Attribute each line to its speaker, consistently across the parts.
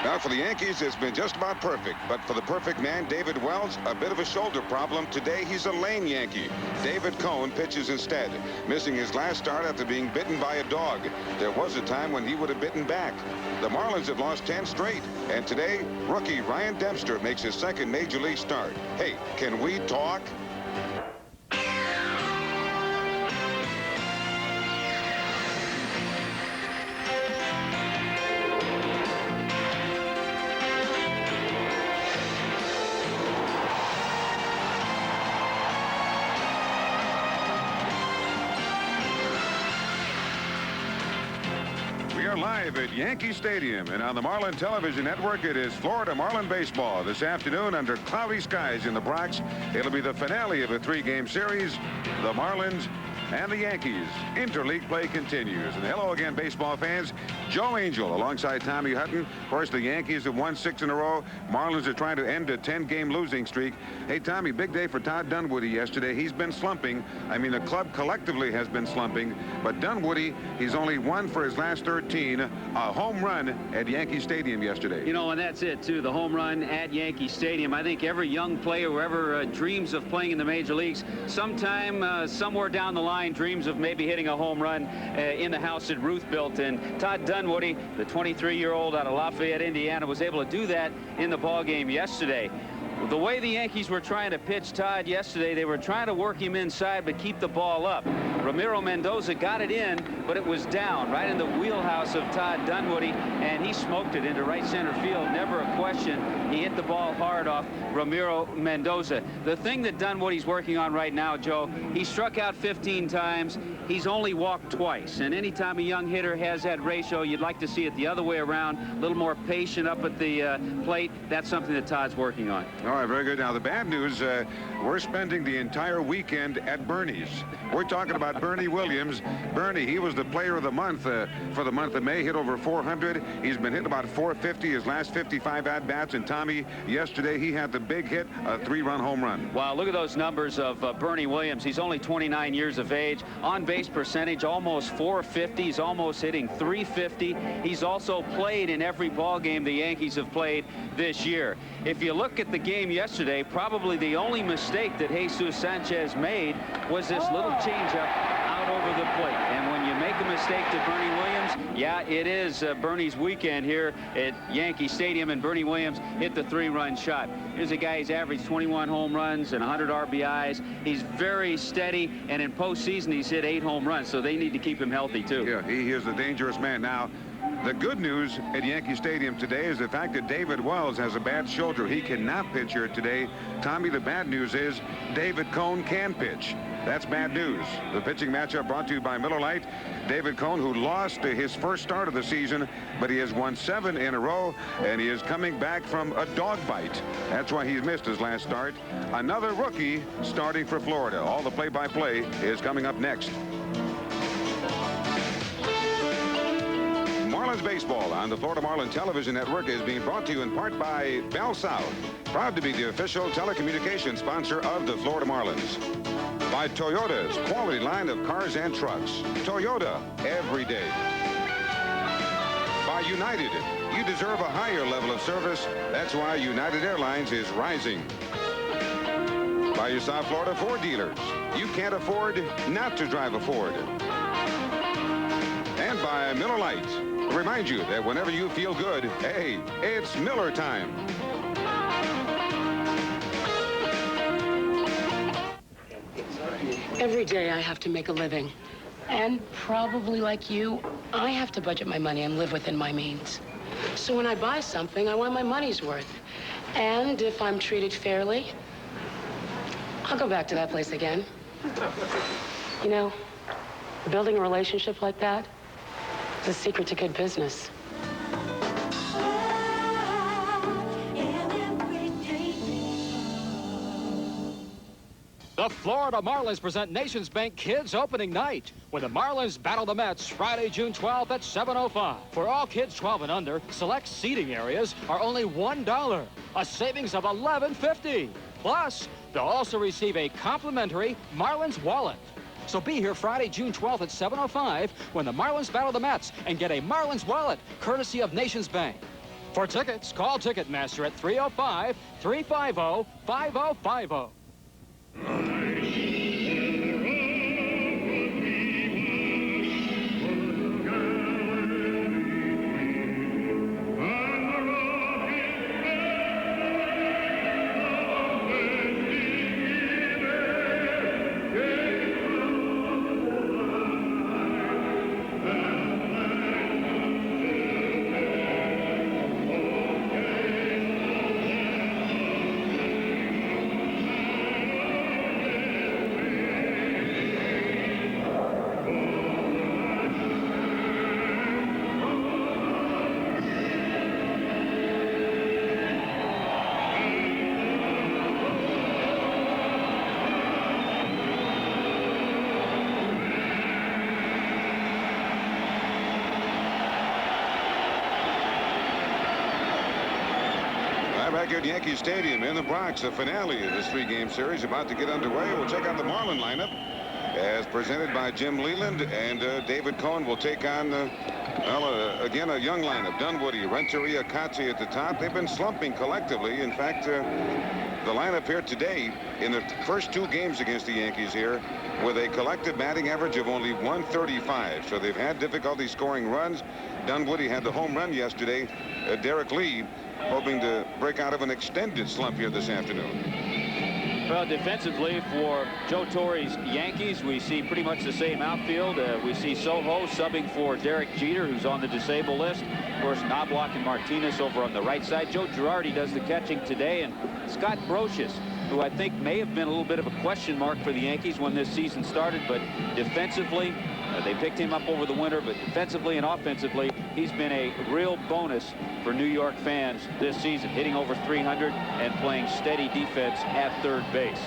Speaker 1: Now, for the Yankees, it's been just about perfect. But for the perfect man, David Wells, a bit of a shoulder problem. Today, he's a lame Yankee. David Cone pitches instead, missing his last start after being bitten by a dog. There was a time when he would have bitten back. The Marlins have lost 10 straight. And today, rookie Ryan Dempster makes his second Major League start. Hey, can we talk? Live at Yankee Stadium and on the Marlin Television Network, it is Florida Marlin baseball this afternoon under cloudy skies in the Bronx. It'll be the finale of a three-game series. The Marlins and the Yankees. Interleague play continues. And hello again, baseball fans. Joe Angel alongside Tommy Hutton. Of course, the Yankees have won 6 in a row. Marlins are trying to end a 10-game losing streak. Hey, Tommy, big day for Todd Dunwoody yesterday. He's been slumping. I mean, the club collectively has been slumping. But Dunwoody, he's only won for his last 13. A home run at Yankee Stadium yesterday.
Speaker 2: You know, and that's it, too. The home run at Yankee Stadium. I think every young player who ever dreams of playing in the major leagues, sometime, somewhere down the line, dreams of maybe hitting a home run in the house that Ruth built. And Todd Dunwoody, the 23-year-old out of Lafayette, Indiana, was able to do that in the ball game yesterday. The way the Yankees were trying to pitch Todd yesterday, they were trying to work him inside but keep the ball up. Ramiro Mendoza got it in, but it was down right in the wheelhouse of Todd Dunwoody, and he smoked it into right center field. Never a question. He hit the ball hard off Ramiro Mendoza. The thing that Dunwoody's working on right now, Joe, he struck out 15 times. He's only walked twice. And anytime a young hitter has that ratio, you'd like to see it the other way around, a little more patient up at the plate. That's something that Todd's working on.
Speaker 1: All right, very good. Now, the bad news, we're spending the entire weekend at Bernie's. We're talking about Bernie Williams. Bernie, he was the player of the month for the month of May, hit over 400. He's been hitting about 450 his last 55 at-bats. And Tommy, yesterday he had the big hit, a 3-run home run.
Speaker 2: Wow, look at those numbers of Bernie Williams. He's only 29 years of age. On-base percentage, almost 450. He's almost hitting 350. He's also played in every ball game the Yankees have played this year. If you look at the game yesterday, probably the only mistake that Jesus Sanchez made was this little changeup out over the plate. And when you make a mistake to Bernie Williams, yeah, it is Bernie's weekend here at Yankee Stadium, and Bernie Williams hit the 3-run shot. Here's a guy who's averaged 21 home runs and 100 RBIs. He's very steady, and in postseason he's hit 8 home runs, so they need to keep him healthy too.
Speaker 1: Yeah, he is a dangerous man. Now, the good news at Yankee Stadium today is the fact that David Wells has a bad shoulder. He cannot pitch here today. Tommy, the bad news is David Cone can pitch. That's bad news. The pitching matchup brought to you by Miller Lite. David Cone, who lost his first start of the season, but he has won 7 in a row, and he is coming back from a dog bite. That's why he's missed his last start. Another rookie starting for Florida. All the play-by-play is coming up next. Marlins baseball on the Florida Marlin Television Network is being brought to you in part by Bell South, proud to be the official telecommunications sponsor of the Florida Marlins. By Toyota's quality line of cars and trucks. Toyota, every day. By United, you deserve a higher level of service. That's why United Airlines is rising. By your South Florida Ford dealers. You can't afford not to drive a Ford. And by Miller Lite. Remind you that whenever you feel good, hey, it's Miller time.
Speaker 3: Every day I have to make a living. And probably like you, I have to budget my money and live within my means. So when I buy something, I want my money's worth. And if I'm treated fairly, I'll go back to that place again. You know, building a relationship like that, the secret to good business.
Speaker 4: The Florida Marlins present Nations Bank Kids Opening Night, when the Marlins battle the Mets Friday, June 12th at 7:05. For all kids 12 and under, select seating areas are only $1, a savings of $11.50. Plus, they'll also receive a complimentary Marlins wallet. So be here Friday, June 12th at 7:05 when the Marlins battle the Mets and get a Marlins wallet, courtesy of Nations Bank. For tickets, call Ticketmaster at 305-350-5050.
Speaker 1: Back here at Yankee Stadium in the Bronx, the finale of this three-game series about to get underway. We'll check out the Marlin lineup as presented by Jim Leland, and David Cohn will take on, again, a young lineup. Dunwoody, Renteria, Kotze at the top. They've been slumping collectively. In fact, the lineup here today in the first two games against the Yankees here with a collective batting average of only 135. So they've had difficulty scoring runs. Dunwoody had the home run yesterday. Derek Lee hoping to break out of an extended slump here this afternoon.
Speaker 2: Well, defensively for Joe Torre's Yankees, we see pretty much the same outfield. We see Soho subbing for Derek Jeter, who's on the disabled list. Of course, Knobloch and Martinez over on the right side. Joe Girardi does the catching today, and Scott Brocious, who I think may have been a little bit of a question mark for the Yankees when this season started, but defensively, they picked him up over the winter, but defensively and offensively, he's been a real bonus for New York fans this season, hitting over 300 and playing steady defense at third base.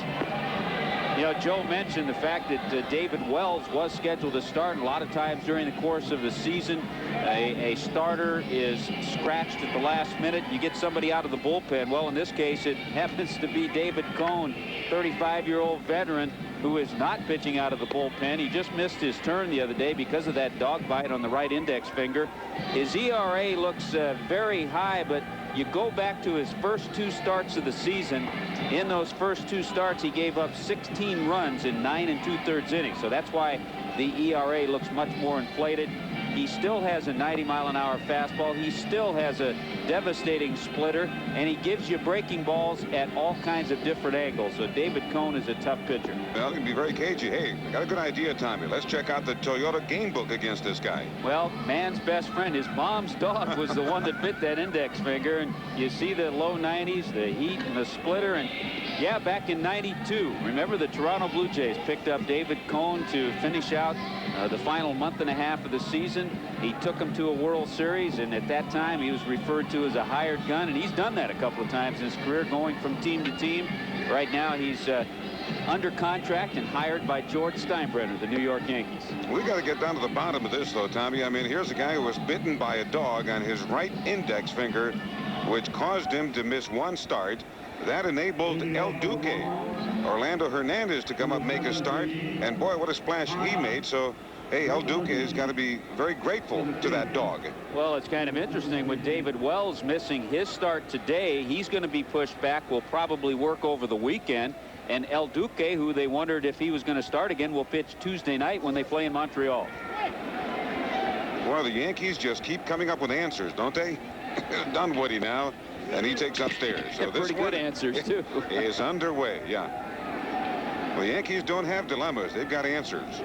Speaker 2: You know, Joe mentioned the fact that David Wells was scheduled to start. A lot of times during the course of the season, a starter is scratched at the last minute. You get somebody out of the bullpen. Well, in this case, it happens to be David Cohn, 35-year-old veteran, who is not pitching out of the bullpen. He just missed his turn the other day because of that dog bite on the right index finger. His ERA looks very high, but you go back to his first two starts of the season. In those first two starts, he gave up 16 runs in 9 2/3 innings. So that's why the ERA looks much more inflated. He still has a 90-mile-an-hour fastball. He still has a devastating splitter, and he gives you breaking balls at all kinds of different angles. So David Cohn is a tough pitcher.
Speaker 1: Well, he can be very cagey. Hey, I got a good idea, Tommy. Let's check out the Toyota game book against this guy.
Speaker 2: Well, man's best friend, his mom's dog, was the one that bit that index finger, and you see the low 90s, the heat, and the splitter, and yeah, back in '92, remember the Toronto Blue Jays picked up David Cohn to finish out the final month and a half of the season. He took him to a World Series, and at that time he was referred to as a hired gun, and he's done that a couple of times in his career, going from team to team. Right now he's under contract and hired by George Steinbrenner, the New York Yankees.
Speaker 1: We got to get down to the bottom of this, though, Tommy. I mean, here's a guy who was bitten by a dog on his right index finger, which caused him to miss one start. That enabled El Duque, Orlando Hernandez, to come up and make a start. And boy, what a splash he made. So, hey, El Duque has got to be very grateful to that dog.
Speaker 2: Well, it's kind of interesting with David Wells missing his start today. He's going to be pushed back, will probably work over the weekend. And El Duque, who they wondered if he was going to start again, will pitch Tuesday night when they play in Montreal.
Speaker 1: Well, the Yankees just keep coming up with answers, don't they? Dunwoody now, and he takes upstairs. So this
Speaker 2: pretty good answers, too.
Speaker 1: is underway, yeah. Well, the Yankees don't have dilemmas. They've got answers.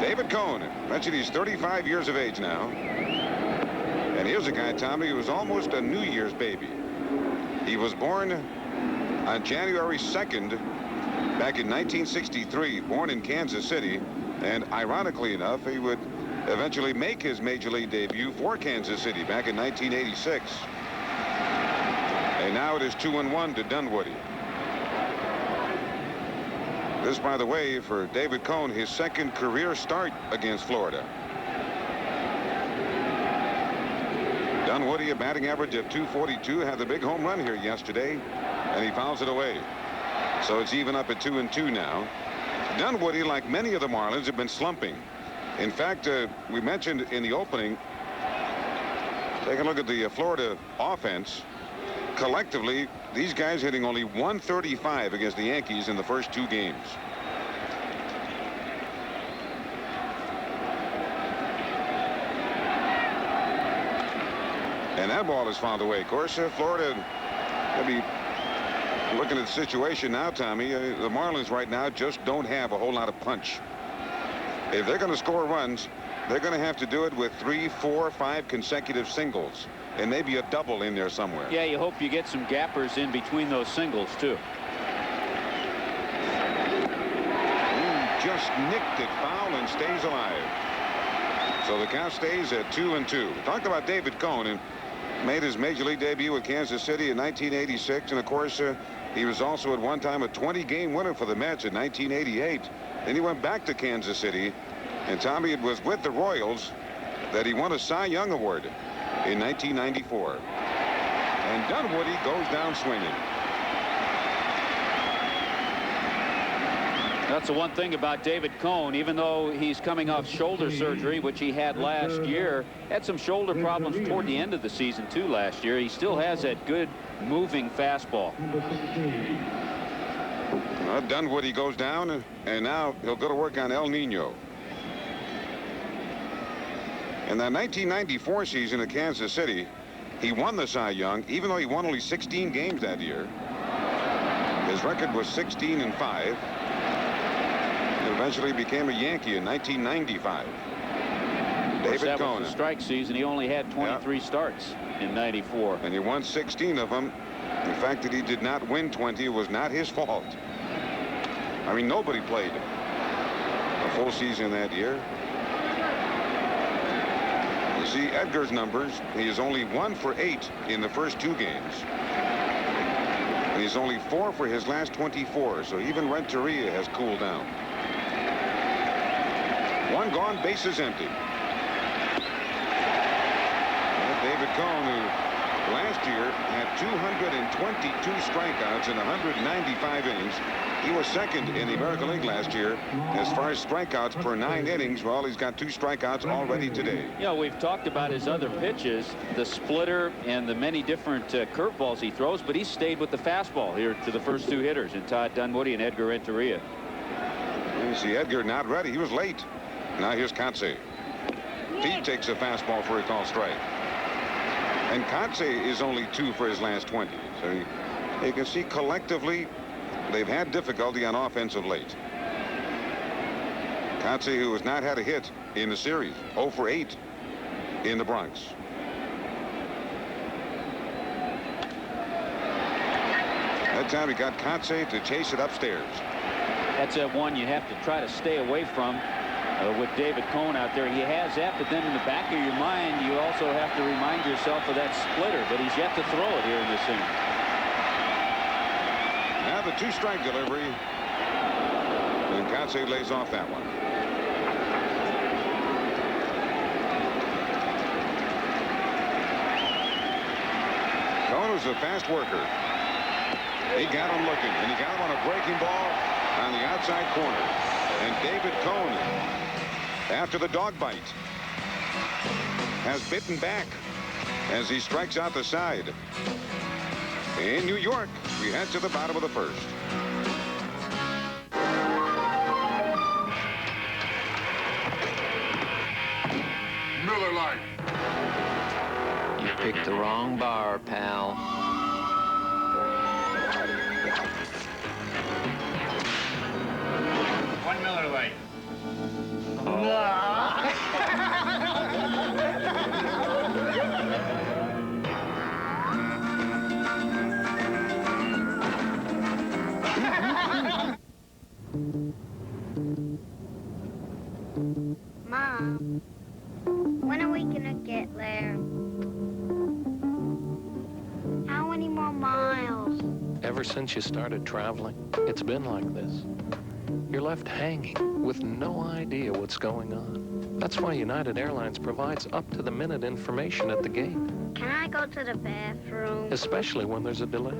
Speaker 1: David Cohn, mentioned he's 35 years of age now. And here's a guy, Tommy, who was almost a New Year's baby. He was born on January 2nd, back in 1963, born in Kansas City. And ironically enough, he would eventually make his major league debut for Kansas City back in 1986. And now it is 2-1 to Dunwoody. This, by the way, for David Cohn, his second career start against Florida. Dunwoody, a batting average of .242, had the big home run here yesterday, and he fouls it away. So it's even up at 2-2 now. Dunwoody, like many of the Marlins, have been slumping. In fact, we mentioned in the opening Take a look at the Florida offense. Collectively, these guys hitting only .135 against the Yankees in the first 2 games. And that ball is fouled away. Of course, Florida will be looking at the situation now, Tommy. The Marlins right now just don't have a whole lot of punch. If they're going to score runs, they're going to have to do it with 3, 4, 5 consecutive singles, and maybe a double in there somewhere.
Speaker 2: Yeah, you hope you get some gappers in between those singles, too.
Speaker 1: Just nicked it foul and stays alive. So the count stays at 2-2. Talked about David Cone, and made his major league debut with Kansas City in 1986. And of course, he was also at one time a 20-game winner for the Mets in 1988. Then he went back to Kansas City. And Tommy, it was with the Royals that he won a Cy Young Award in 1994. And Dunwoody goes down swinging.
Speaker 2: That's the one thing about David Cone. Even though he's coming off shoulder surgery, which he had last year, had some shoulder problems toward the end of the season too last year, he still has that good moving fastball.
Speaker 1: Well, Dunwoody goes down, and now he'll go to work on El Nino. In that 1994 season at Kansas City, he won the Cy Young, even though he won only 16 games that year. His record was 16-5. Eventually became a Yankee in 1995. David Cone.
Speaker 2: The strike season. He only had 23 starts in '94,
Speaker 1: and he won 16 of them. The fact that he did not win 20 was not his fault. I mean, nobody played a full season that year. You see Edgar's numbers. He is only 1 for 8 in the first 2 games. And he's only 4 for his last 24. So even Renteria has cooled down. 1 gone, bases empty. And David Cone, who last year had 222 strikeouts in 195 innings. He was second in the American League last year as far as strikeouts per 9 innings. Well, he's got 2 strikeouts already today.
Speaker 2: Yeah, we've talked about his other pitches, the splitter and the many different curveballs he throws, but he stayed with the fastball here to the first 2 hitters, in Todd Dunwoody and Edgar Renteria.
Speaker 1: You see Edgar not ready. He was late. Now here's Kotsay. He takes a fastball for a called strike. And Kotsay is only 2 for his last 20. So you can see collectively they've had difficulty on offense of late. Kotsay, who has not had a hit in the series, 0 for 8 in the Bronx. That time he got Kotsay to chase it upstairs.
Speaker 2: That's that one you have to try to stay away from. With David Cone out there, he has that, but then in the back of your mind, you also have to remind yourself of that splitter, but he's yet to throw it here in this inning.
Speaker 1: Now the 2-strike delivery, and Kotsay lays off that one. Cone is a fast worker. He got him looking, and he got him on a breaking ball on the outside corner. And David Cone, after the dog bite, has bitten back as he strikes out the side. In New York, we head to the bottom of the first.
Speaker 5: Miller Lite.
Speaker 6: You picked the wrong bar, pal.
Speaker 5: One Miller Lite.
Speaker 7: Mom, when are we gonna get there? How many more miles?
Speaker 8: Ever since you started traveling, it's been like this. You're left hanging with no idea what's going on. That's why United Airlines provides up-to-the-minute information at the gate.
Speaker 7: Can I go to the bathroom?
Speaker 8: Especially when there's a delay.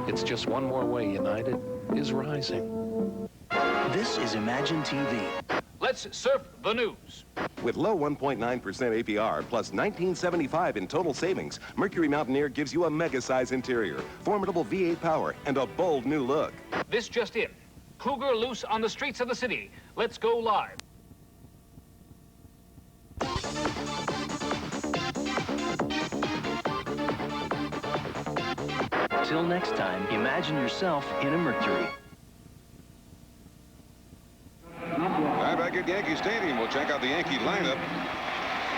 Speaker 8: It's just one more way United is rising.
Speaker 9: This is Imagine TV. Let's surf the news.
Speaker 10: With low 1.9% APR plus $19.75 in total savings, Mercury Mountaineer gives you a mega-size interior, formidable V8 power, and a bold new look.
Speaker 9: This just in. Cougar loose on the streets of the city. Let's go live.
Speaker 11: Till next time, imagine yourself in a Mercury.
Speaker 1: Back at Yankee Stadium, we'll check out the Yankee lineup.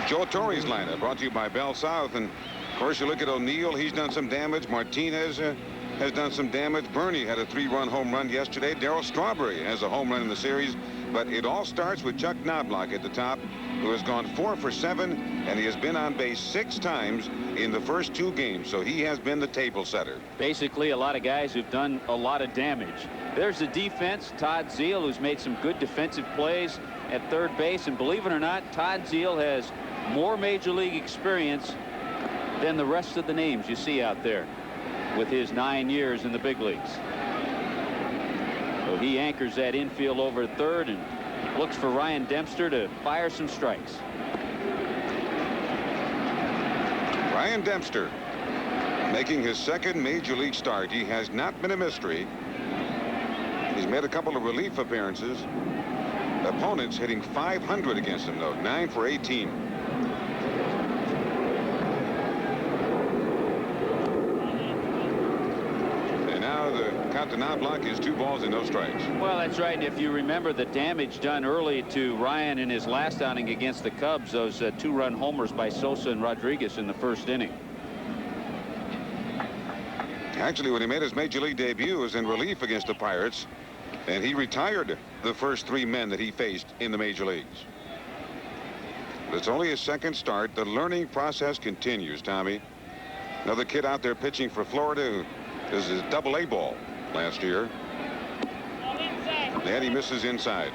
Speaker 1: Joe Torre's lineup, brought to you by Bell South. And, of course, you look at O'Neill. He's done some damage. Martinez has done some damage. Bernie had a 3-run home run yesterday. Darryl Strawberry has a home run in the series. But it all starts with Chuck Knobloch at the top, who has gone 4 for 7, and he has been on base 6 times in the first 2 games. So he has been the table setter.
Speaker 2: Basically, a lot of guys who've done a lot of damage. There's the defense. Todd Zeile, who's made some good defensive plays at third base. And believe it or not, Todd Zeile has more major league experience than the rest of the names you see out there with his 9 years in the big leagues. So he anchors that infield over at third and looks for Ryan Dempster to fire some strikes.
Speaker 1: Ryan Dempster making his 2nd major league start. He has not been a mystery. He's made a couple of relief appearances. Opponents hitting .500 against him, though. 9 for 18. And now the count to Knobloch is 2 balls and no strikes.
Speaker 2: Well, that's right. And if you remember the damage done early to Ryan in his last outing against the Cubs, those 2-run homers by Sosa and Rodriguez in the first inning.
Speaker 1: Actually, when he made his major league debut, it was in relief against the Pirates, and he retired the first 3 men that he faced in the major leagues. But it's only his 2nd start. The learning process continues, Tommy. Another kid out there pitching for Florida who is his AA ball last year. And he misses inside.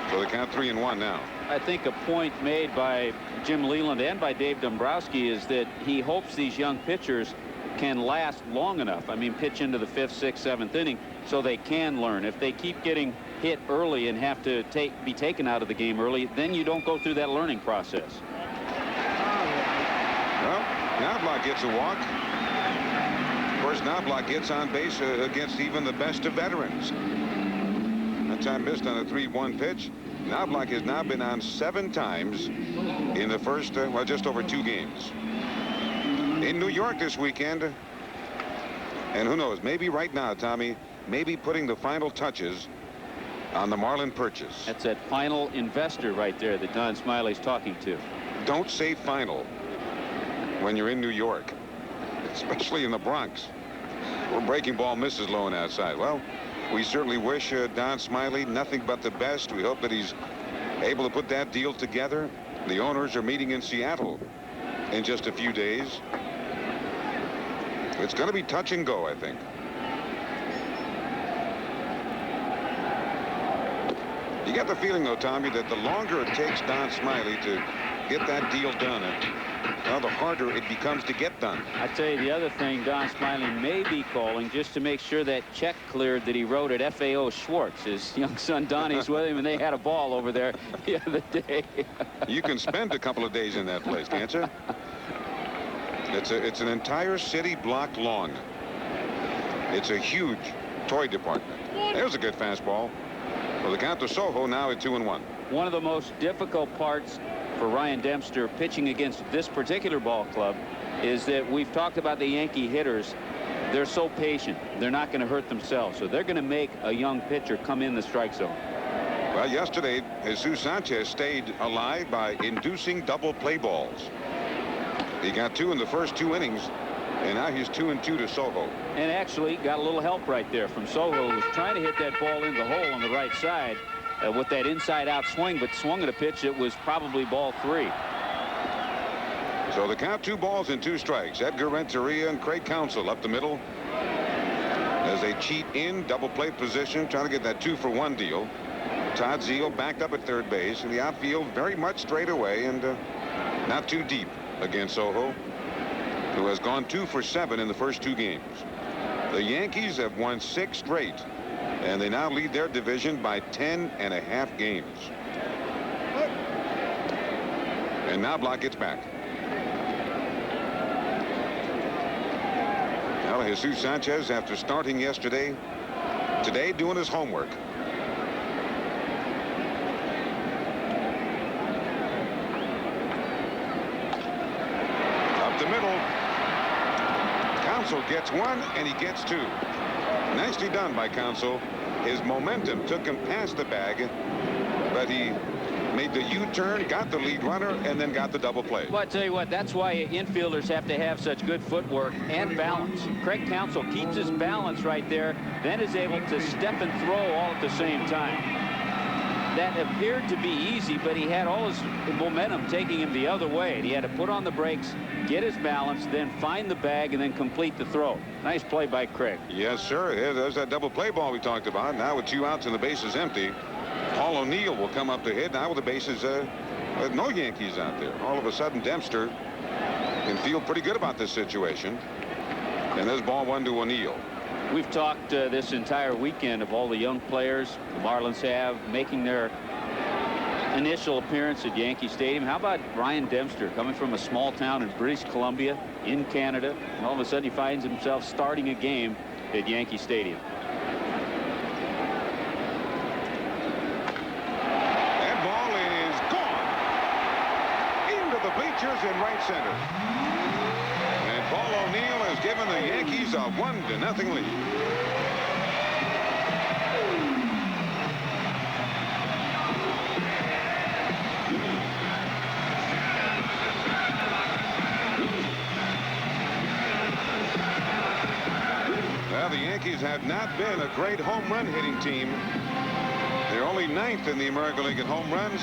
Speaker 1: So the count 3-1 now.
Speaker 2: I think a point made by Jim Leland and by Dave Dombrowski is that he hopes these young pitchers can last long enough. I mean, pitch into the 5th, 6th, 7th inning so they can learn. If they keep getting hit early and have to be taken out of the game early, then you don't go through that learning process.
Speaker 1: Well, Knobloch gets a walk. Of course, Knobloch gets on base against even the best of veterans. That time missed on a 3-1 pitch. Knobloch has now been on 7 times in the first, well, just over 2 games. In New York this weekend, and who knows, maybe right now, Tommy, maybe putting the final touches on the Marlin purchase.
Speaker 2: That's that final investor right there that Don Smiley's talking to.
Speaker 1: Don't say final when you're in New York, especially in the Bronx, where breaking ball misses low and outside. Well, we certainly wish Don Smiley nothing but the best. We hope that he's able to put that deal together. The owners are meeting in Seattle in just a few days. It's going to be touch and go, I think. You get the feeling, though, Tommy, that the longer it takes Don Smiley to get that deal done, well, the harder it becomes to get done.
Speaker 2: I tell you, the other thing Don Smiley may be calling just to make sure that check cleared that he wrote at FAO Schwartz. His young son Donnie's with him, and they had a ball over there the other day.
Speaker 1: You can spend a couple of days in that place, can't you? It's an entire city block long. It's a huge toy department. There's a good fastball. Well, the count to Soho now at 2-1.
Speaker 2: One of the most difficult parts for Ryan Dempster pitching against this particular ball club is that we've talked about the Yankee hitters. They're so patient. They're not going to hurt themselves. So they're going to make a young pitcher come in the strike zone.
Speaker 1: Well, yesterday, Jesus Sanchez stayed alive by inducing double play balls. He got 2 in the first 2 innings, and now he's 2-2 to Soho.
Speaker 2: And actually got a little help right there from Soho, who was trying to hit that ball in the hole on the right side with that inside-out swing, but swung at a pitch that was probably ball 3.
Speaker 1: So the count 2 balls and 2 strikes. Edgar Renteria and Craig Counsell up the middle as they cheat in double play position, trying to get that 2-for-1 deal. Todd Zeile backed up at third base, and the outfield very much straight away and not too deep against Soho, who has gone 2 for 7 in the first 2 games. The Yankees have won 6 straight, and they now lead their division by 10.5 games. And now Block gets back. Well, Jesus Sanchez, after starting yesterday, today doing his homework. Up the middle. Counsell gets one, and he gets two. Nicely done by Counsell. His momentum took him past the bag, but he made the U-turn, got the lead runner, and then got the double play.
Speaker 2: Well, I tell you what, that's why infielders have to have such good footwork and balance. Craig Counsell keeps his balance right there, then is able to step and throw all at the same time. That appeared to be easy, but he had all his momentum taking him the other way. And he had to put on the brakes, get his balance, then find the bag, and then complete the throw. Nice play by Craig.
Speaker 1: Yes, sir. There's that double play ball we talked about. Now with 2 outs and the bases empty, Paul O'Neill will come up to hit. Now with the bases, with no Yankees out there. All of a sudden, Dempster can feel pretty good about this situation. And there's ball 1 to O'Neill.
Speaker 2: We've talked this entire weekend of all the young players the Marlins have making their initial appearance at Yankee Stadium. How about Brian Dempster, coming from a small town in British Columbia in Canada, and all of a sudden he finds himself starting a game at Yankee Stadium.
Speaker 1: That ball is gone into the bleachers in right center. And Paul O'Neill has given the Yankees a 1-0 lead. Well, the Yankees have not been a great home run hitting team. They're only 9th in the American League in home runs,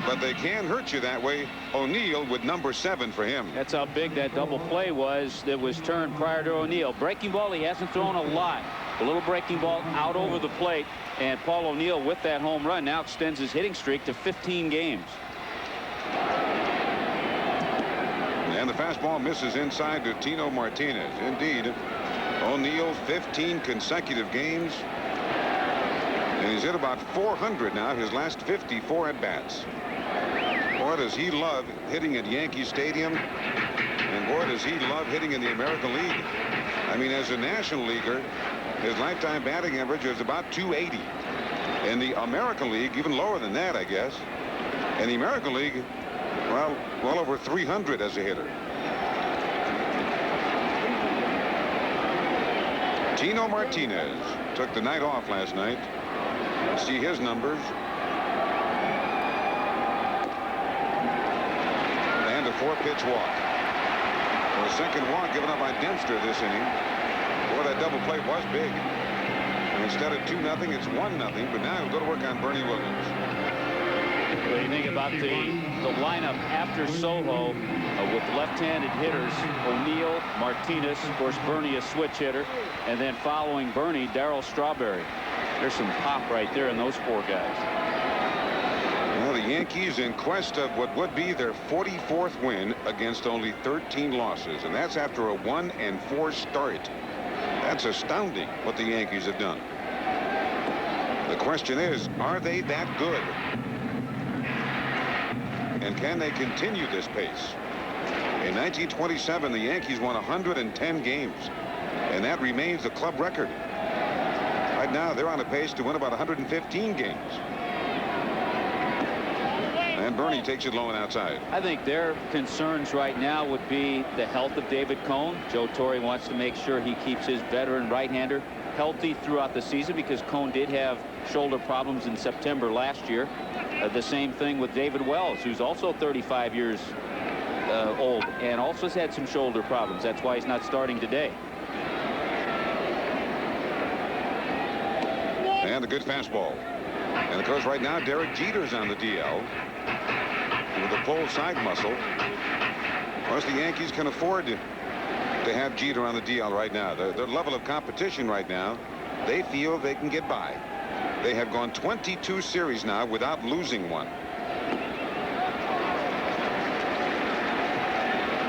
Speaker 1: but they can hurt you that way. O'Neill with number 7 for him.
Speaker 2: That's how big that double play was that was turned prior to O'Neill. Breaking ball, he hasn't thrown a lot. A little breaking ball out over the plate, and Paul O'Neill with that home run now extends his hitting streak to 15 games.
Speaker 1: And the fastball misses inside to Tino Martinez. Indeed, O'Neill 15 consecutive games. And he's hit about 400 now, his last 54 at-bats. Boy, does he love hitting at Yankee Stadium. And boy, does he love hitting in the American League. I mean, as a National Leaguer, his lifetime batting average is about 280. In the American League, even lower than that, I guess. In the American League, well over 300 as a hitter. Tino Martinez took the night off last night. See his numbers. And a 4-pitch walk. The second walk given up by Dempster this inning. Boy, that double play was big. And instead of 2-0, it's 1-0. But now he'll go to work on Bernie Williams.
Speaker 2: Well, you think about the lineup after Soho with left-handed hitters, O'Neill, Martinez, of course, Bernie a switch hitter, and then following Bernie, Darryl Strawberry. There's some pop right there in those 4 guys.
Speaker 1: Well, the Yankees in quest of what would be their 44th win against only 13 losses, and that's after a 1-4 start. That's astounding what the Yankees have done. The question is, are they that good? And can they continue this pace? In 1927, the Yankees won 110 games, and that remains the club record. Right now, they're on a pace to win about 115 games. And Bernie takes it low and outside.
Speaker 2: I think their concerns right now would be the health of David Cone. Joe Torre wants to make sure he keeps his veteran right-hander healthy throughout the season, because Cone did have shoulder problems in September last year. The same thing with David Wells, who's also 35 years old and also has had some shoulder problems. That's why he's not starting today.
Speaker 1: And a good fastball. And of course, right now, Derek Jeter's on the DL with a pulled side muscle. Of course, the Yankees can afford to have Jeter on the DL right now. Their level of competition right now, they feel they can get by. They have gone 22 series now without losing one.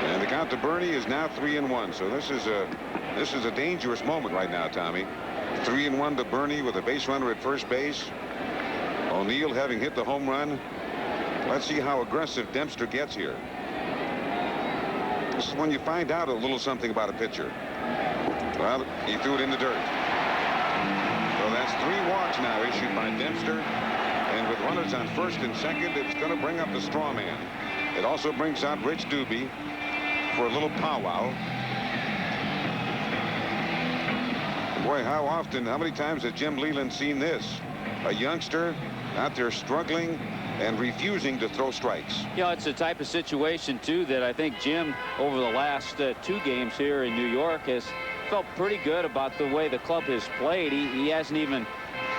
Speaker 1: And the count to Bernie is now 3-1. So this is a dangerous moment right now, Tommy. 3-1 to Bernie with a base runner at first base. O'Neill having hit the home run. Let's see how aggressive Dempster gets here. This is when you find out a little something about a pitcher. Well, he threw it in the dirt. So that's 3 walks now issued by Dempster. And with runners on first and second, it's going to bring up the straw man. It also brings out Rich Doobie for a little powwow. Boy, how many times has Jim Leland seen this? A youngster out there struggling and refusing to throw strikes.
Speaker 2: You know, it's the type of situation, too, that I think Jim, over the last 2 games here in New York, has felt pretty good about the way the club has played. He hasn't even,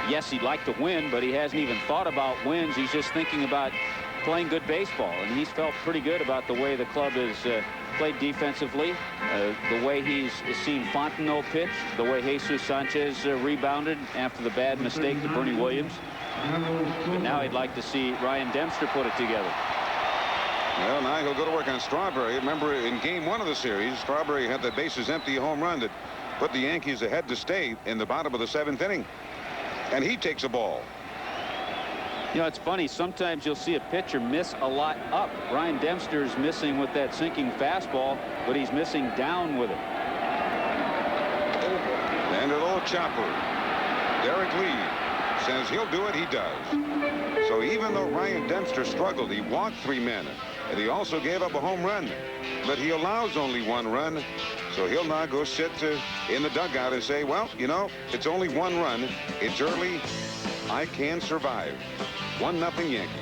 Speaker 2: yes, he'd like to win, but he hasn't even thought about wins. He's just thinking about playing good baseball, and he's felt pretty good about the way the club has played defensively, the way he's seen Fontenot pitch, the way Jesus Sanchez rebounded after the bad mistake to Bernie Williams. But now he'd like to see Ryan Dempster put it together.
Speaker 1: Well, now he'll go to work on Strawberry. Remember, in game 1 of the series, Strawberry had the bases empty home run that put the Yankees ahead to stay in the bottom of the 7th inning. And he takes a ball.
Speaker 2: You know, it's funny. Sometimes you'll see a pitcher miss a lot up. Ryan Dempster's missing with that sinking fastball, but he's missing down with it.
Speaker 1: And a little chopper. Derek Lee says he'll do it. He does. So even though Ryan Dempster struggled, he walked 3 men, and he also gave up a home run. But he allows only 1 run. So he'll now go sit in the dugout and say, well, you know, it's only 1 run. It's early. I can survive. 1-0 Yankees.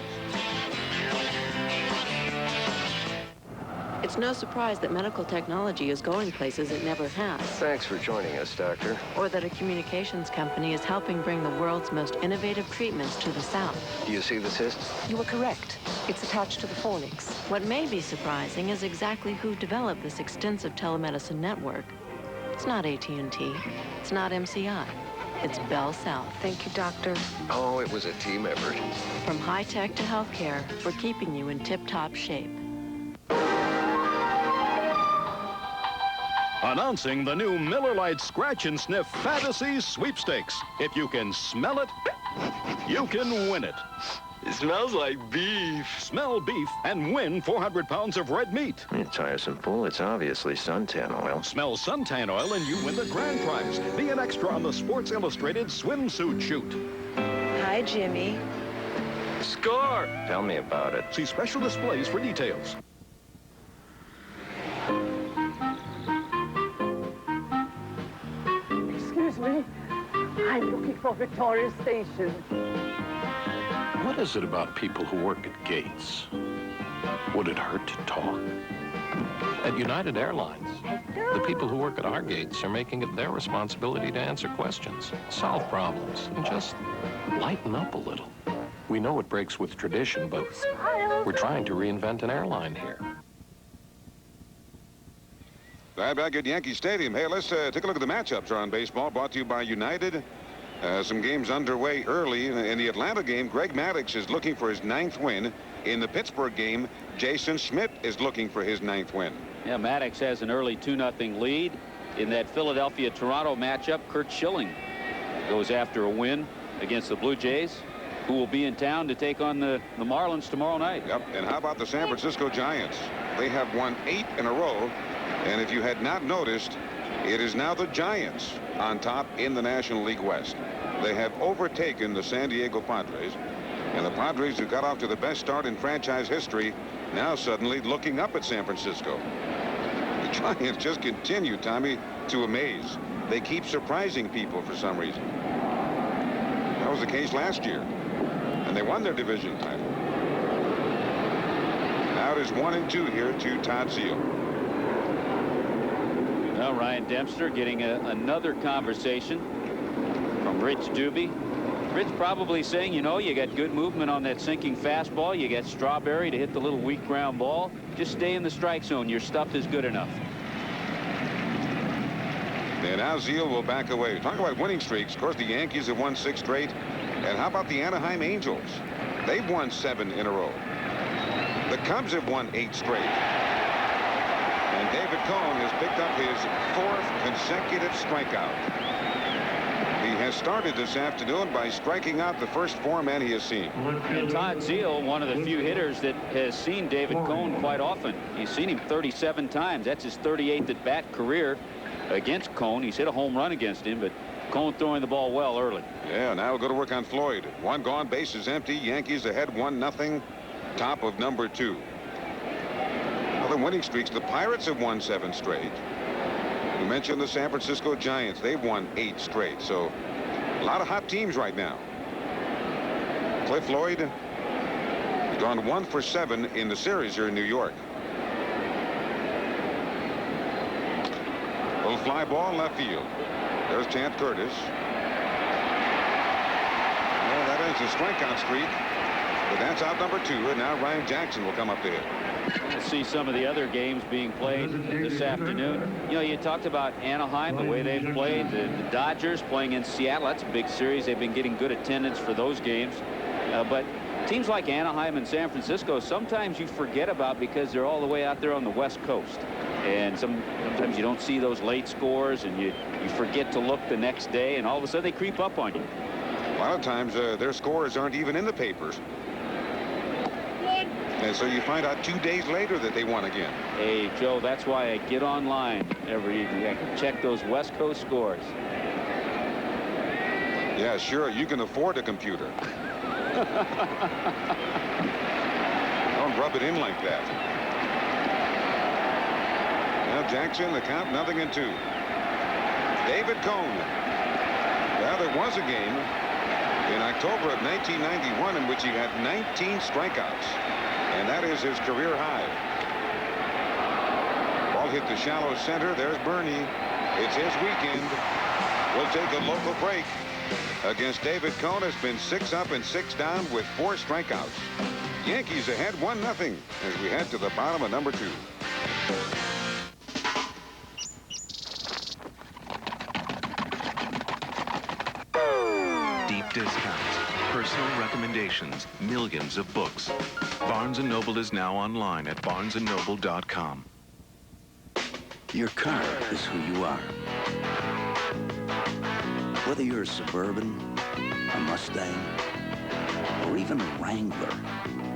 Speaker 12: It's no surprise that medical technology is going places it never has.
Speaker 6: Thanks for joining us, Doctor.
Speaker 12: Or that a communications company is helping bring the world's most innovative treatments to the South.
Speaker 6: Do you see the cyst?
Speaker 13: You were correct. It's attached to the fornix.
Speaker 12: What may be surprising is exactly who developed this extensive telemedicine network. It's not AT&T. It's not MCI. It's Bell South.
Speaker 13: Thank you, Doctor.
Speaker 6: Oh, it was a team effort.
Speaker 12: From high-tech to healthcare, we're keeping you in tip-top shape.
Speaker 14: Announcing the new Miller Lite Scratch and Sniff Fantasy Sweepstakes. If you can smell it, you can win it.
Speaker 6: It smells like beef.
Speaker 14: Smell beef and win 400 pounds of red meat.
Speaker 6: You tiresome fool, it's obviously suntan oil.
Speaker 14: Smell suntan oil and you win the grand prize. Be an extra on the Sports Illustrated swimsuit shoot.
Speaker 13: Hi, Jimmy.
Speaker 6: Score! Tell me about it.
Speaker 14: See special displays for details.
Speaker 15: Excuse me. I'm looking for Victoria Station.
Speaker 8: What is it about people who work at gates? Would it hurt to talk? At United Airlines, the people who work at our gates are making it their responsibility to answer questions, solve problems, and just lighten up a little. We know it breaks with tradition, but we're trying to reinvent an airline here.
Speaker 1: Back at Yankee Stadium. Hey, let's take a look at the matchups on baseball, brought to you by United. Some games underway early. In the Atlanta game, Greg Maddux is looking for his 9th win. In the Pittsburgh game, Jason Schmidt is looking for his 9th win.
Speaker 2: Yeah, Maddux has an early 2-0 lead. In that Philadelphia-Toronto matchup, Curt Schilling goes after a win against the Blue Jays, who will be in town to take on the Marlins tomorrow night.
Speaker 1: Yep, and how about the San Francisco Giants? They have won 8 in a row, and if you had not noticed, it is now the Giants on top in the National League West. They have overtaken the San Diego Padres, and the Padres, who got off to the best start in franchise history, now suddenly looking up at San Francisco. The Giants just continue, Tommy, to amaze. They keep surprising people for some reason. That was the case last year, and they won their division title. Now it is 1-2 here to Todd Zeile.
Speaker 2: Well, Ryan Dempster getting another conversation from Rich Doobie. Rich probably saying, you know, you got good movement on that sinking fastball. You got Strawberry to hit the little weak ground ball. Just stay in the strike zone. Your stuff is good enough.
Speaker 1: And now Zeile will back away. Talk about winning streaks. Of course, the Yankees have won 6 straight. And how about the Anaheim Angels? They've won 7 in a row. The Cubs have won 8 straight. And David Cone has picked up his 4th consecutive strikeout. He has started this afternoon by striking out the first 4 men he has seen.
Speaker 2: And Todd Zeal, one of the few hitters that has seen David Cone quite often. He's seen him 37 times. That's his 38th at-bat career against Cone. He's hit a home run against him, but Cone throwing the ball well early.
Speaker 1: Yeah, now we'll go to work on Floyd. 1 gone, bases empty. Yankees ahead 1-0. Top of number 2. Other winning streaks. The Pirates have won 7 straight. We mentioned the San Francisco Giants. They've won 8 straight. So a lot of hot teams right now. Cliff Floyd has gone 1 for 7 in the series here in New York. Little fly ball in left field. There's Chad Curtis. Well, that ends the strikeout streak. But that's out number 2. And now Ryan Jackson will come up to hit.
Speaker 2: We'll see some of the other games being played this afternoon. You know, you talked about Anaheim, the way they've played, the Dodgers playing in Seattle. That's a big series. They've been getting good attendance for those games. But teams like Anaheim and San Francisco, sometimes you forget about because they're all the way out there on the West Coast. And sometimes you don't see those late scores, and you forget to look the next day, and all of a sudden they creep up on you.
Speaker 1: A lot of times their scores aren't even in the papers. And so you find out 2 days later that they won again.
Speaker 2: Hey, Joe, that's why I get online every evening. I can check those West Coast scores.
Speaker 1: Yeah, sure. You can afford a computer. Don't rub it in like that. Now Jackson, the count 0-2. David Cone. Well, there was a game in October of 1991 in which he had 19 strikeouts. And that is his career high. Ball hit the shallow center. There's Bernie. It's his weekend. We'll take a local break. Against David Cone, it's been 6 up and 6 down with 4 strikeouts. Yankees ahead 1-0 as we head to the bottom of number 2.
Speaker 16: Deep discounts, personal recommendations, millions of books. Barnes & Noble is now online at barnesandnoble.com.
Speaker 17: Your car is who you are. Whether you're a Suburban, a Mustang, or even a Wrangler,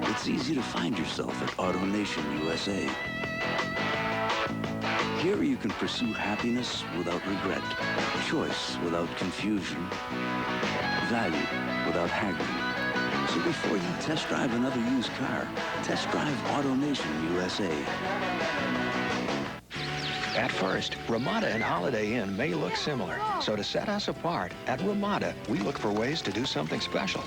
Speaker 17: it's easy to find yourself at AutoNation USA. Here you can pursue happiness without regret, choice without confusion, value without haggling. So before you test drive another used car, test drive AutoNation USA.
Speaker 18: At first, Ramada and Holiday Inn may look similar. So to set us apart, at Ramada, we look for ways to do something special.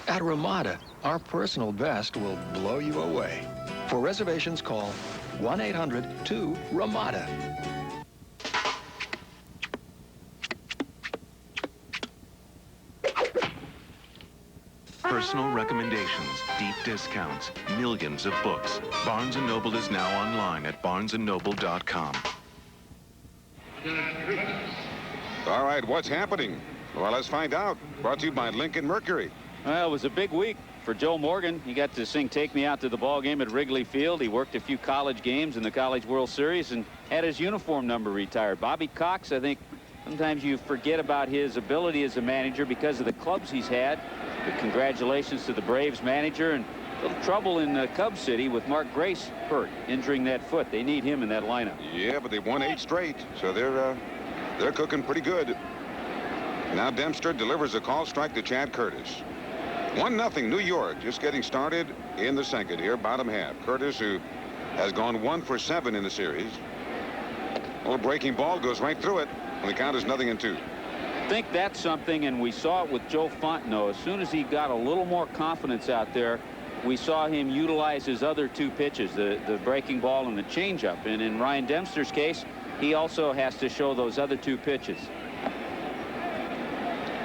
Speaker 18: At Ramada, our personal best will blow you away. For reservations, call 1-800-2-RAMADA.
Speaker 16: Personal recommendations, deep discounts, millions of books. Barnes & Noble is now online at barnesandnoble.com.
Speaker 1: All right, what's happening? Well, let's find out. Brought to you by Lincoln Mercury.
Speaker 2: Well, it was a big week for Joe Morgan. He got to sing "Take Me Out to the Ball Game" at Wrigley Field. He worked a few college games in the College World Series and had his uniform number retired. Bobby Cox, I think sometimes you forget about his ability as a manager because of the clubs he's had. But congratulations to the Braves manager, and a little trouble in Cubs City with Mark Grace hurt, injuring that foot. They need him in that lineup.
Speaker 1: Yeah, but they won 8 straight, so they're cooking pretty good. Now Dempster delivers a call strike to Chad Curtis. 1-0 New York, just getting started in the second here, bottom half. Curtis, who has gone 1 for 7 in the series. A little breaking ball goes right through it, and the count is 0-2.
Speaker 2: I think that's something, and we saw it with Joe Fontenot. As soon as he got a little more confidence out there, we saw him utilize his other 2 pitches, the breaking ball and the changeup. And in Ryan Dempster's case, he also has to show those other 2 pitches.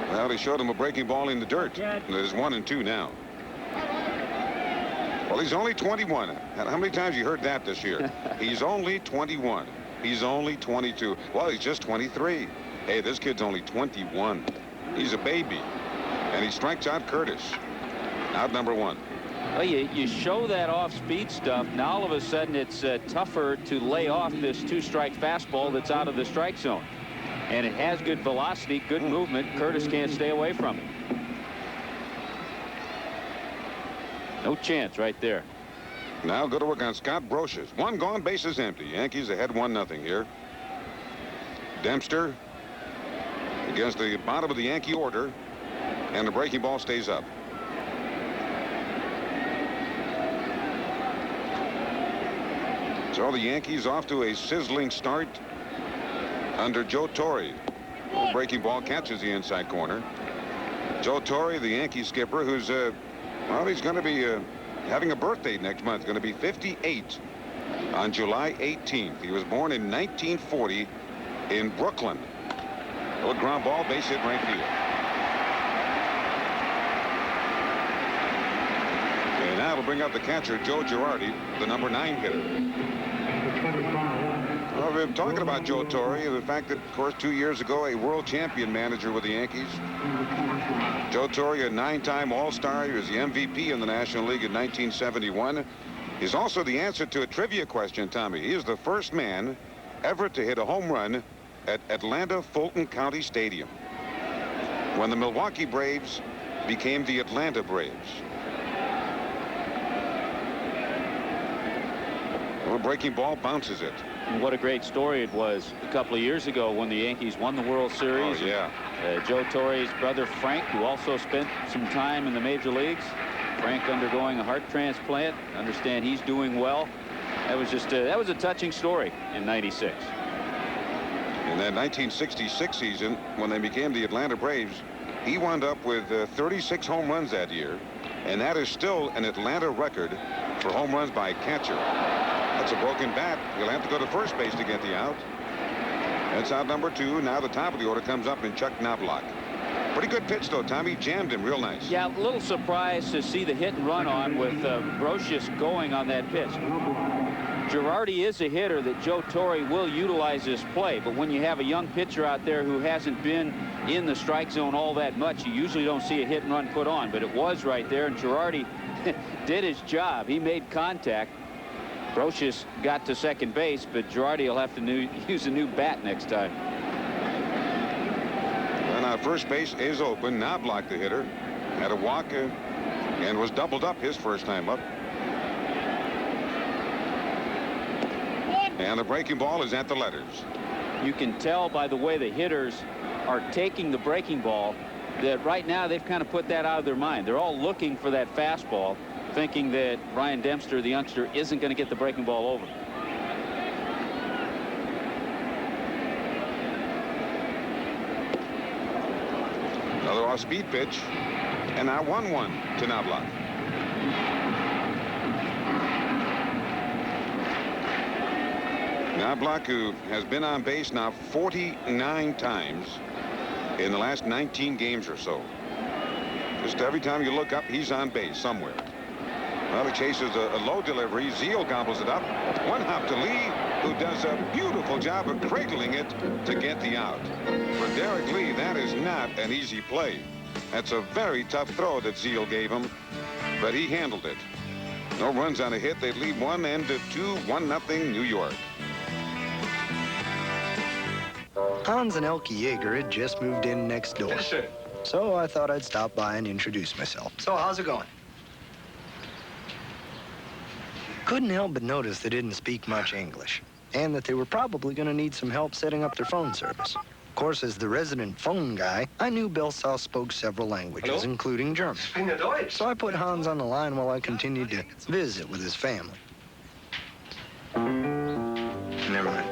Speaker 1: Well, he showed him a breaking ball in the dirt. There's 1 and 2 now. Well, he's only 21. How many times you heard that this year? He's only 21. He's only 22. Well, he's just 23. Hey, this kid's only 21. He's a baby. And he strikes out Curtis. Out number 1.
Speaker 2: Well, you show that off-speed stuff. Now all of a sudden it's tougher to lay off this 2-strike fastball that's out of the strike zone. And it has good velocity, good movement. Curtis can't stay away from it. No chance right there.
Speaker 1: Now go to work on Scott Brocious. 1 gone, bases empty. Yankees ahead 1-0 here. Dempster against the bottom of the Yankee order. And the breaking ball stays up. So the Yankees off to a sizzling start under Joe Torre. The breaking ball catches the inside corner. Joe Torre, the Yankee skipper, who's well, he's going to be having a birthday next month. Going to be 58 on July 18th. He was born in 1940 in Brooklyn. Little ground ball, base hit right field. And now it'll bring up the catcher, Joe Girardi, the number 9 hitter. Well, we've been talking about Joe Torre, and the fact that, of course, 2 years ago, a world champion manager with the Yankees. Joe Torre, a 9-time All-Star. He was the MVP in the National League in 1971. He's also the answer to a trivia question, Tommy. He is the first man ever to hit a home run at Atlanta Fulton County Stadium when the Milwaukee Braves became the Atlanta Braves. Well, breaking ball bounces it.
Speaker 2: And what a great story it was a couple of years ago when the Yankees won the World Series.
Speaker 1: Oh, yeah.
Speaker 2: Joe Torre's brother Frank, who also spent some time in the major leagues. Frank undergoing a heart transplant. Understand he's doing well. That was just that was a touching story in '96.
Speaker 1: In that 1966 season, when they became the Atlanta Braves, he wound up with 36 home runs that year, and that is still an Atlanta record for home runs by a catcher. That's a broken bat. He'll have to go to first base to get the out. That's out number 2. Now the top of the order comes up in Chuck Knobloch. Pretty good pitch, though, Tommy. Jammed him real nice.
Speaker 2: Yeah, a little surprised to see the hit and run on with Brocious going on that pitch. Girardi is a hitter that Joe Torre will utilize this play, but when you have a young pitcher out there who hasn't been in the strike zone all that much, you usually don't see a hit and run put on, but it was right there, and Girardi did his job. He made contact. Brocious got to second base, but Girardi will have to use a new bat next time.
Speaker 1: And first base is open. Knobloch, the hitter, had a walk and was doubled up his first time up. And the breaking ball is at the letters.
Speaker 2: You can tell by the way the hitters are taking the breaking ball that right now they've kind of put that out of their mind. They're all looking for that fastball, thinking that Brian Dempster, the youngster, isn't going to get the breaking ball over.
Speaker 1: Another off-speed pitch, and now 1-1 to Knobloch. Knobloch, who has been on base now 49 times in the last 19 games or so. Just every time you look up, he's on base somewhere. Well, he chases a low delivery. Zeal gobbles it up. One hop to Lee, who does a beautiful job of cradling it to get the out. For Derek Lee, that is not an easy play. That's a very tough throw that Zeal gave him, but he handled it. No runs on a hit. They'd lead 1-2, 1-0 New York.
Speaker 19: Hans and Elke Yeager had just moved in next door.
Speaker 5: Yes, sir.
Speaker 19: So I thought I'd stop by and introduce myself. So how's it going? Couldn't help but notice they didn't speak much English, and that they were probably going to need some help setting up their phone service. Of course, as the resident phone guy, I knew Bell South spoke several languages, including German. So I put Hans on the line while I continued to visit with his family. Never mind.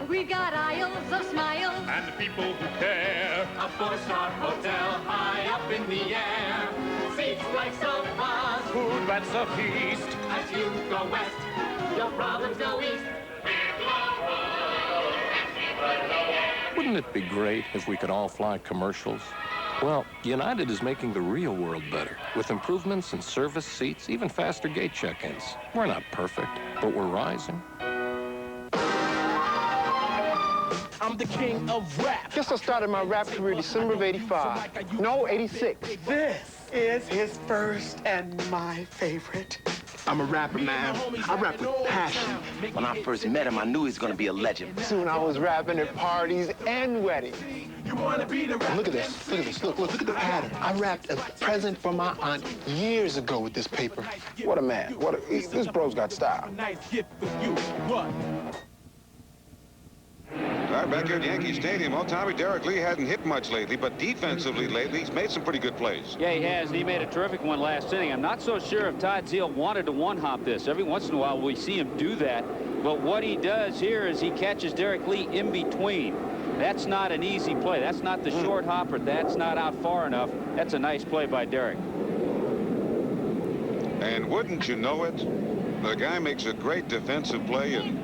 Speaker 20: We got aisles of smiles
Speaker 21: and people who care.
Speaker 20: A four-star hotel high up in the air. Seats like sofas.
Speaker 21: Food that's a feast.
Speaker 20: As you go west, your problems go east.
Speaker 8: Wouldn't it be great if we could all fly commercials? Well, United is making the real world better with improvements in service, seats, even faster gate check-ins. We're not perfect, but we're rising.
Speaker 3: I'm the king of rap.
Speaker 22: Guess I started my rap career December of '85. No, '86.
Speaker 3: This is his first and my favorite.
Speaker 22: I'm a rapper, man. I rap with passion.
Speaker 23: When I first met him, I knew he was gonna be a legend.
Speaker 22: Soon I was rapping at parties and weddings.
Speaker 3: You wanna be the rapper.
Speaker 22: Look at this. Look at this. Look at the pattern. I rapped a present for my aunt years ago with this paper. What a man. This bro's got style.
Speaker 3: Nice gift for you. What?
Speaker 1: All right, back here at Yankee Stadium. Well, Tommy, Derek Lee hadn't hit much lately, but defensively lately, he's made some pretty good plays.
Speaker 2: Yeah, he has. He made a terrific one last inning. I'm not so sure if Todd Zeal wanted to one-hop this. Every once in a while, we see him do that. But what he does here is he catches Derek Lee in between. That's not an easy play. That's not the short hopper. That's not out far enough. That's a nice play by Derek.
Speaker 1: And wouldn't you know it, the guy makes a great defensive play, and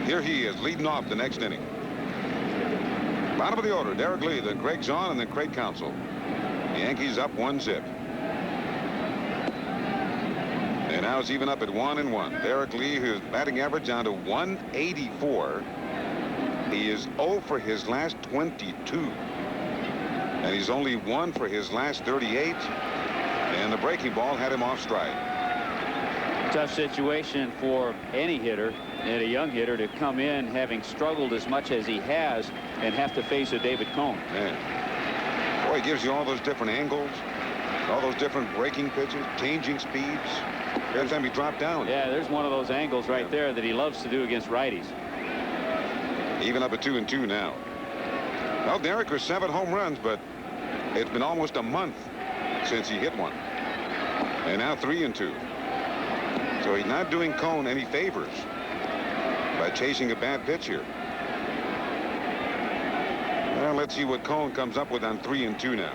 Speaker 1: here he is leading off the next inning. Bottom of the order, Derek Lee, then Greg Zahn, and then Craig Counsell. The Yankees up 1-0. And now it's even up at 1-1. Derek Lee, whose batting average down to 184. He is 0 for his last 22. And he's only 1 for his last 38. And the breaking ball had him off stride.
Speaker 2: Tough situation for any hitter and a young hitter to come in having struggled as much as he has and have to face a David Cone.
Speaker 1: Man. Boy, he gives you all those different angles, all those different breaking pitches, changing speeds. Every time he dropped down.
Speaker 2: Yeah, there's one of those angles right there that he loves to do against righties.
Speaker 1: Even up at 2-2 now. Well, Derek has 7 home runs, but it's been almost a month since he hit one. And now 3-2. So he's not doing Cone any favors by chasing a bad pitch here. Well, let's see what Cone comes up with on 3-2 now.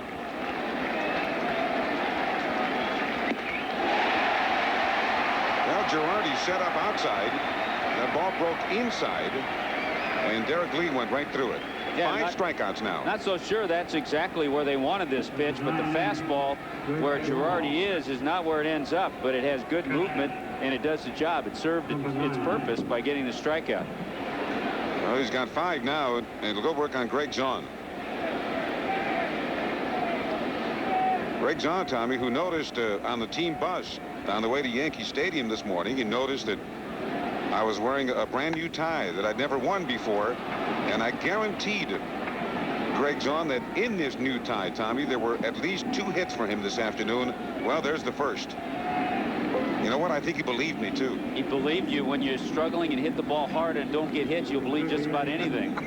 Speaker 1: Well, Girardi set up outside. That ball broke inside, and Derek Lee went right through it.
Speaker 2: Yeah,
Speaker 1: 5 strikeouts now.
Speaker 2: Not so sure that's exactly where they wanted this pitch, but the fastball where Girardi is not where it ends up, but it has good movement, and it does the job. It served its purpose by getting the strikeout.
Speaker 1: Well, he's got 5 now, and it'll go work on Greg Zahn. Greg Zahn, Tommy, who noticed on the team bus on the way to Yankee Stadium this morning, he noticed that I was wearing a brand new tie that I'd never worn before, and I guaranteed Greg Zahn that in this new tie, Tommy, there were at least 2 hits for him this afternoon. Well, there's the first. You know what? I think he believed me, too.
Speaker 2: He believed you. When you're struggling and hit the ball hard and don't get hit, you'll believe just about anything.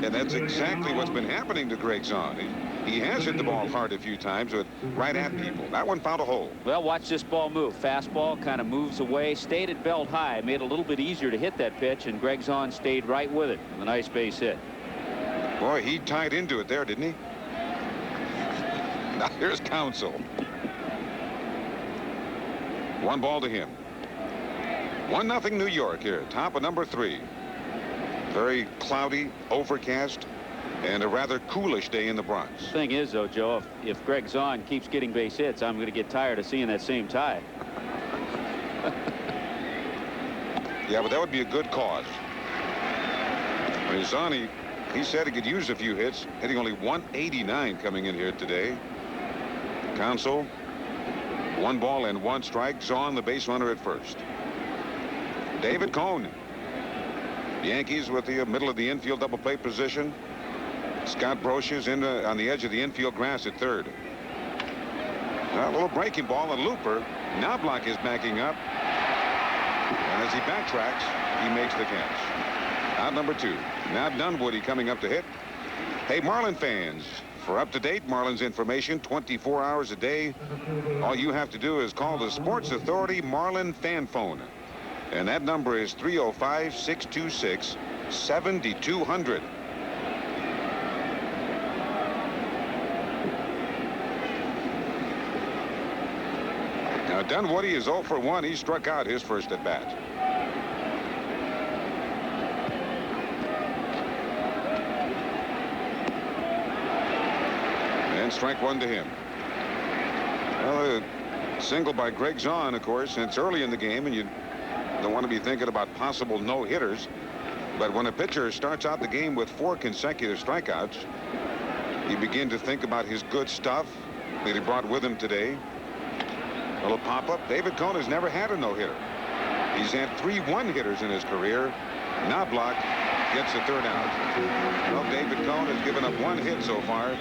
Speaker 1: And that's exactly what's been happening to Greg Zahn. He has hit the ball hard a few times, but right at people. That one found a hole.
Speaker 2: Well, watch this ball move. Fastball kind of moves away, stayed at belt high, made it a little bit easier to hit that pitch, and Greg Zahn stayed right with it. A nice base hit.
Speaker 1: Boy, he tied into it there, didn't he? Now here's Counsell. 1 ball to him. 1-0 New York here, top of number 3. Very cloudy, overcast, and a rather coolish day in the Bronx.
Speaker 2: Thing is, though, Joe, if Greg Zahn keeps getting base hits, I'm going to get tired of seeing that same tie.
Speaker 1: Yeah, but that would be a good cause. I mean, Zahn, he said he could use a few hits, hitting only 189 coming in here today. Counsell, 1 ball and 1 strike. Zahn, the base runner at first. David Cone. Yankees with the middle of the infield double play position. Scott Brocious on the edge of the infield grass at third. A little breaking ball, and Looper. Knobloch is backing up. And as he backtracks, he makes the catch. Out number 2. Now Dunwoody coming up to hit. Hey, Marlin fans, for up-to-date Marlins information 24 hours a day, all you have to do is call the Sports Authority Marlin fan phone. And that number is 305-626-7200. Now, Dunwoody is 0 for 1. He struck out his first at bat. And strike 1 to him. Well, a single by Greg Zahn, of course, and it's early in the game, and you don't want to be thinking about possible no-hitters. But when a pitcher starts out the game with 4 consecutive strikeouts, you begin to think about his good stuff that he brought with him today. A little pop-up. David Cone has never had a no-hitter. He's had 3 one-hitters in his career. Knobloch gets the 3rd out. Well, David Cone has given up 1 hit so far.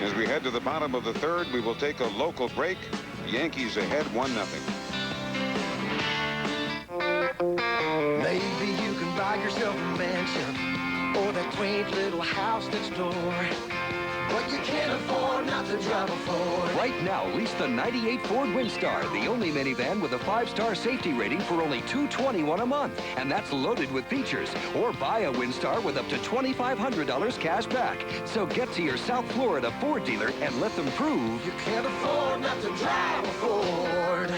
Speaker 1: As we head to the bottom of the 3rd, we will take a local break. Yankees ahead 1-0.
Speaker 4: Maybe you can buy yourself a mansion or that quaint little house next door. But you can't afford not to drive a Ford.
Speaker 7: Right now, lease the 98 Ford Windstar, the only minivan with a 5-star safety rating for only $221 a month. And that's loaded with features. Or buy a Windstar with up to $2,500 cash back. So get to your South Florida Ford dealer and let them prove
Speaker 4: you can't afford not to drive a Ford.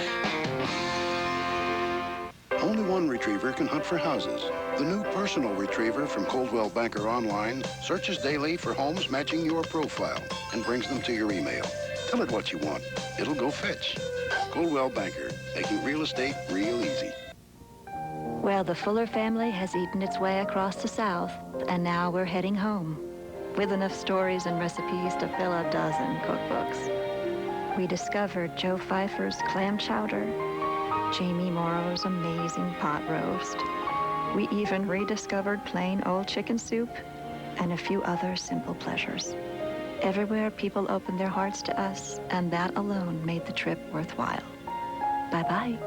Speaker 10: Only one retriever can hunt for houses. The new personal retriever from Coldwell Banker Online searches daily for homes matching your profile and brings them to your email. Tell it what you want. It'll go fetch. Coldwell Banker, making real estate real easy.
Speaker 24: Well, the Fuller family has eaten its way across the South, and now we're heading home with enough stories and recipes to fill a dozen cookbooks. We discovered Joe Pfeiffer's clam chowder, Jamie Morrow's amazing pot roast. We even rediscovered plain old chicken soup and a few other simple pleasures. Everywhere people opened their hearts to us, and that alone made the trip worthwhile. Bye-bye.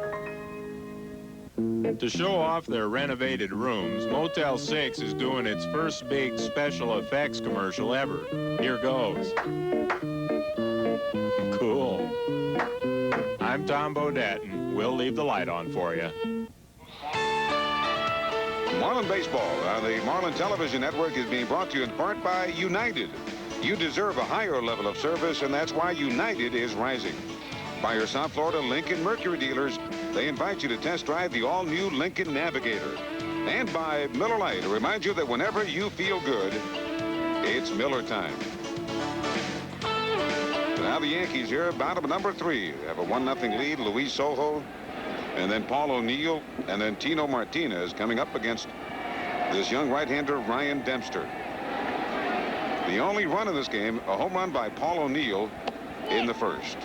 Speaker 25: To show off their renovated rooms, Motel 6 is doing its first big special effects commercial ever. Here goes. Cool. I'm Tom Bodette, and we'll leave the light on for you.
Speaker 1: Marlin Baseball on the Marlin Television Network is being brought to you in part by United. You deserve a higher level of service, and that's why United is rising. By your South Florida Lincoln Mercury dealers, they invite you to test drive the all-new Lincoln Navigator. And by Miller Lite, to remind you that whenever you feel good, it's Miller time. Now the Yankees here, bottom of number 3, have a 1-0 lead. Luis Sojo, and then Paul O'Neill, and then Tino Martinez coming up against this young right-hander Ryan Dempster. The only run in this game, a home run by Paul O'Neill in the 1st.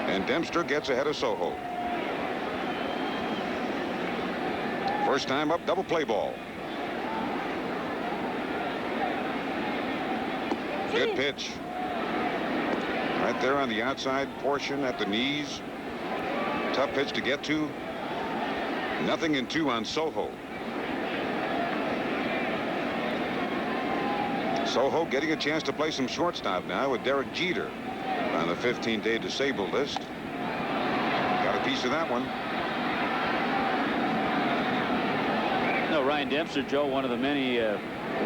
Speaker 1: And Dempster gets ahead of Sojo. First time up, double play ball. Good pitch. Right there on the outside portion at the knees. Tough pitch to get to. 0-2 on Sojo. Sojo getting a chance to play some shortstop now with Derek Jeter on the 15-day disabled list. Got a piece of that one.
Speaker 2: No, Ryan Dempster, Joe, one of the many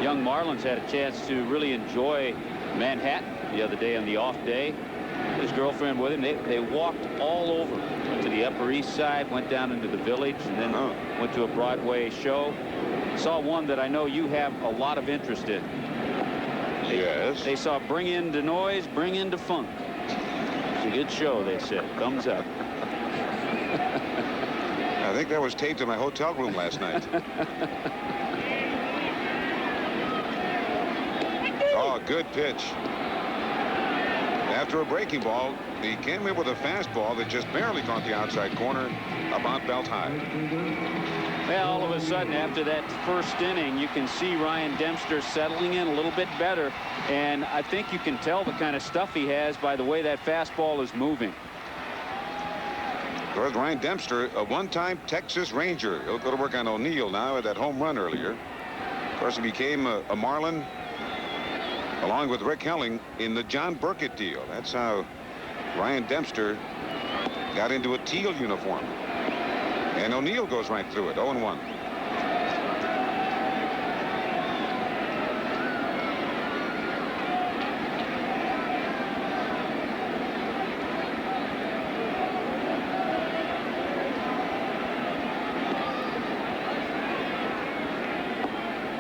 Speaker 2: young Marlins, had a chance to really enjoy Manhattan the other day on the off day. His girlfriend with him. They walked all over. Went to the Upper East Side, went down into the Village, and then went to a Broadway show. Saw one that I know you have a lot of interest in.
Speaker 1: Yes.
Speaker 2: They saw Bring In the Noise, Bring In the Funk. It's a good show, they said. Thumbs up.
Speaker 1: I think that was taped in my hotel room last night. Oh, good pitch. After a breaking ball, he came in with a fastball that just barely caught the outside corner, about belt high.
Speaker 2: Well, all of a sudden, after that 1st inning, you can see Ryan Dempster settling in a little bit better. And I think you can tell the kind of stuff he has by the way that fastball is moving.
Speaker 1: Of course, Ryan Dempster, a one-time Texas Ranger. He'll go to work on O'Neill now at that home run earlier. Of course, he became a Marlin along with Rick Helling in the John Burkett deal. That's how Ryan Dempster got into a teal uniform. And O'Neill goes right through it, 0-1.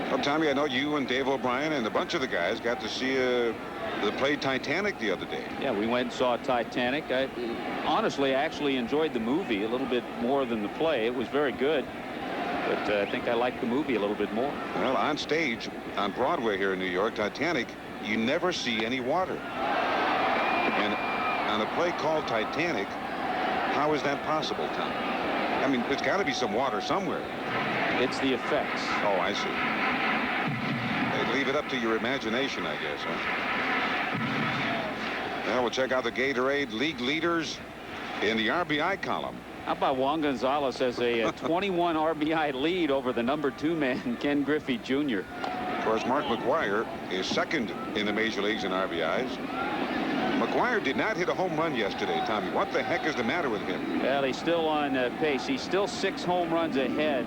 Speaker 1: Well, Tommy, I know you and Dave O'Brien and a bunch of the guys got to see the play Titanic the other day.
Speaker 2: Yeah, we went and saw Titanic. Honestly, I actually enjoyed the movie a little bit more than the play. It was very good. but I think I like the movie a little bit more.
Speaker 1: Well, on stage, on Broadway here in New York, Titanic, you never see any water. And on a play called Titanic, how is that possible, Tom? I mean, there's got to be some water somewhere.
Speaker 2: It's the effects.
Speaker 1: Oh, I see. They leave it up to your imagination, I guess, huh? Well, we'll check out the Gatorade league leaders in the RBI column.
Speaker 2: How about Juan Gonzalez has a 21 RBI lead over the #2 man, Ken Griffey Jr.
Speaker 1: Of course, Mark McGwire is second in the major leagues in RBIs. McGwire did not hit a home run yesterday, Tommy. What the heck is the matter with him?
Speaker 2: Well, he's still on pace. He's still 6 home runs ahead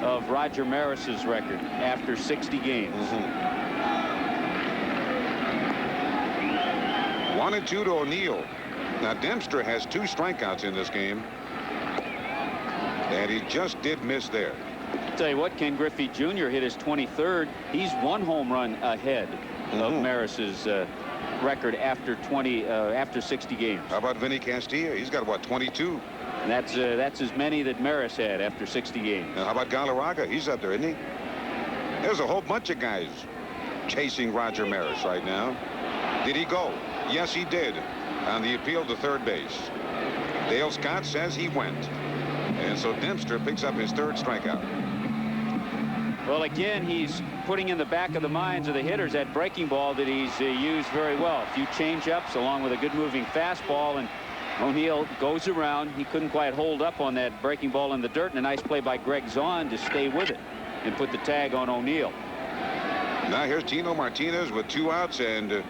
Speaker 2: of Roger Maris's record after 60 games.
Speaker 1: 1-2 to O'Neill. Now, Dempster has 2 strikeouts in this game. And he just did miss there.
Speaker 2: Tell you what, Ken Griffey Jr. hit his 23rd. He's 1 home run ahead of Maris's record after 60 games.
Speaker 1: How about Vinny Castilla? He's got, what, 22?
Speaker 2: And that's as many that Maris had after 60 games.
Speaker 1: Now, how about Galarraga? He's up there, isn't he? There's a whole bunch of guys chasing Roger Maris right now. Did he go? Yes, he did, on the appeal to third base. Dale Scott says he went. And so Dempster picks up his 3rd strikeout.
Speaker 2: Well, again, he's putting in the back of the minds of the hitters that breaking ball that he's used very well. A few change-ups along with a good moving fastball, and O'Neill goes around. He couldn't quite hold up on that breaking ball in the dirt, and a nice play by Greg Zahn to stay with it and put the tag on O'Neill.
Speaker 1: Now here's Tino Martinez with 2 outs, and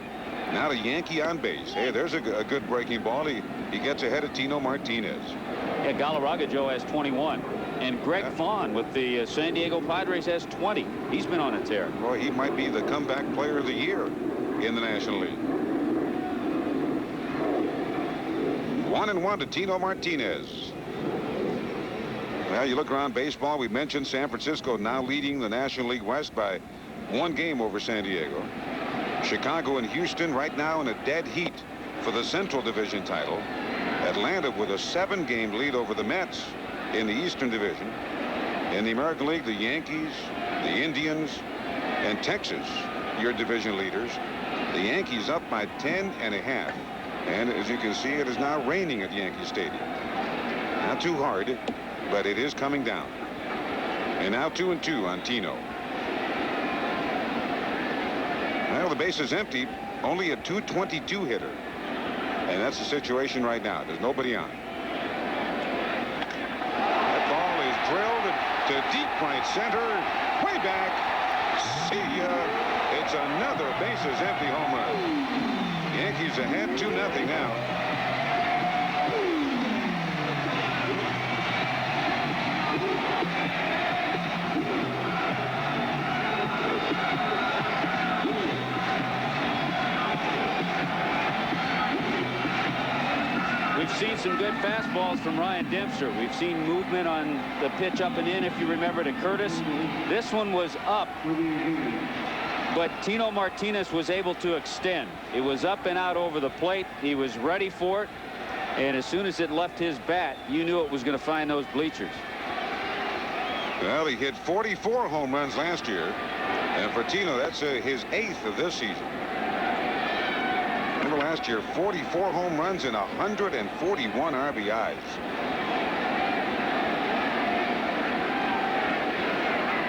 Speaker 1: now the Yankee on base. Hey, there's a good breaking ball. He gets ahead of Tino Martinez.
Speaker 2: Yeah, Galarraga Joe has 21. And Greg Vaughn with the San Diego Padres has 20. He's been on a tear.
Speaker 1: Boy, he might be the comeback player of the year in the National League. 1-1 to Tino Martinez. Well, you look around baseball, we mentioned San Francisco now leading the National League West by 1 game over San Diego. Chicago and Houston right now in a dead heat for the Central Division title. Atlanta with a 7-game lead over the Mets in the Eastern Division. In the American League, the Yankees, the Indians, and Texas, your division leaders. The Yankees up by 10.5. And as you can see, it is now raining at Yankee Stadium. Not too hard, but it is coming down. And now 2-2 on Tino. Well, the base is empty. Only a .222 hitter. And that's the situation right now. There's nobody on. That ball is drilled to deep right center. Way back. See ya. It's another bases empty home run. Yankees ahead 2-0 now.
Speaker 2: We've seen some good fastballs from Ryan Dempster. We've seen movement on the pitch up and in, if you remember, to Curtis. This one was up, but Tino Martinez was able to extend. It was up and out over the plate. He was ready for it, and as soon as it left his bat, you knew it was going to find those bleachers.
Speaker 1: Well, he hit 44 home runs last year, and for Tino, that's his 8th of this season. Remember last year, 44 home runs and 141 RBIs.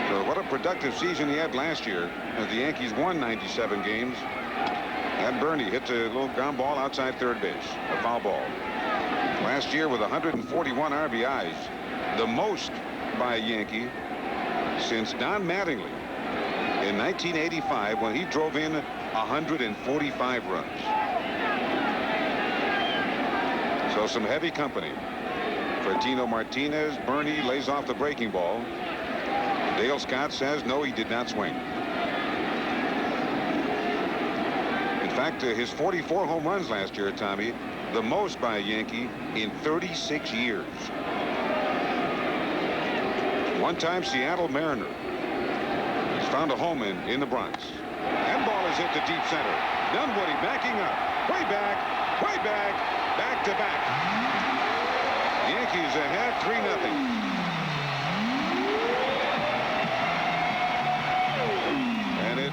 Speaker 1: So what a productive season he had last year as the Yankees won 97 games. And Bernie hit a little ground ball outside third base, a foul ball. Last year with 141 RBIs, the most by a Yankee since Don Mattingly in 1985 when he drove in 145 runs. So some heavy company for Tino Martinez. Bernie lays off the breaking ball. Dale Scott says no, he did not swing. In fact, his 44 home runs last year, Tommy, the most by a Yankee in 36 years. One-time Seattle Mariner. He's found a home in the Bronx. That ball is hit to deep center. Dunwoody backing up. Way back, back to back. Yankees ahead 3-0.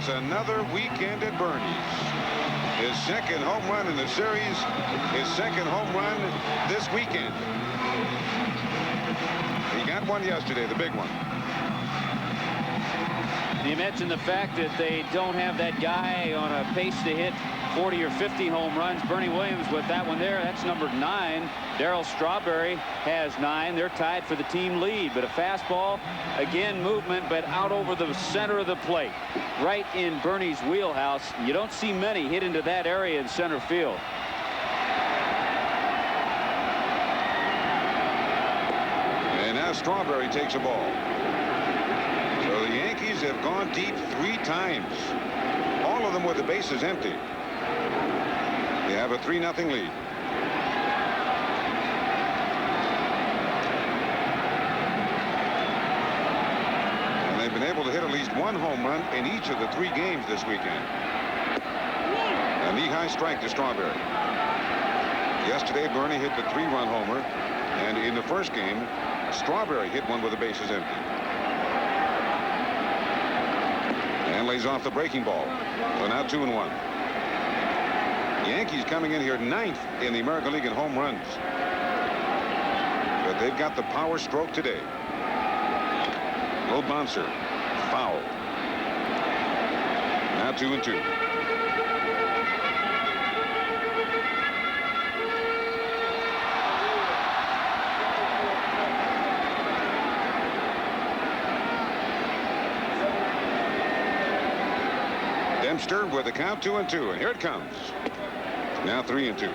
Speaker 1: it's another weekend at Bernie's. His second home run in the series, his second home run this weekend. He got one yesterday, the big one.
Speaker 2: You mentioned the fact that they don't have that guy on a pace to hit 40 or 50 home runs. Bernie Williams with that one there. That's number 9. Darryl Strawberry has 9. They're tied for the team lead. But a fastball, again, movement, but out over the center of the plate. Right in Bernie's wheelhouse. You don't see many hit into that area in center field.
Speaker 1: And now Strawberry takes a ball. So the Yankees have gone deep 3 times. All of them with the bases empty. They have a 3-0 lead. And they've been able to hit at least 1 home run in each of the 3 games this weekend. A knee-high strike to Strawberry. Yesterday, Bernie hit the 3-run homer. And in the first game, Strawberry hit one with the bases empty. And lays off the breaking ball. So now 2-1. Yankees coming in here 9th in the American League in home runs. But they've got the power stroke today. Low bouncer. Foul. Now 2-2. Dempster with the count 2-2, and here it comes. Now 3-2.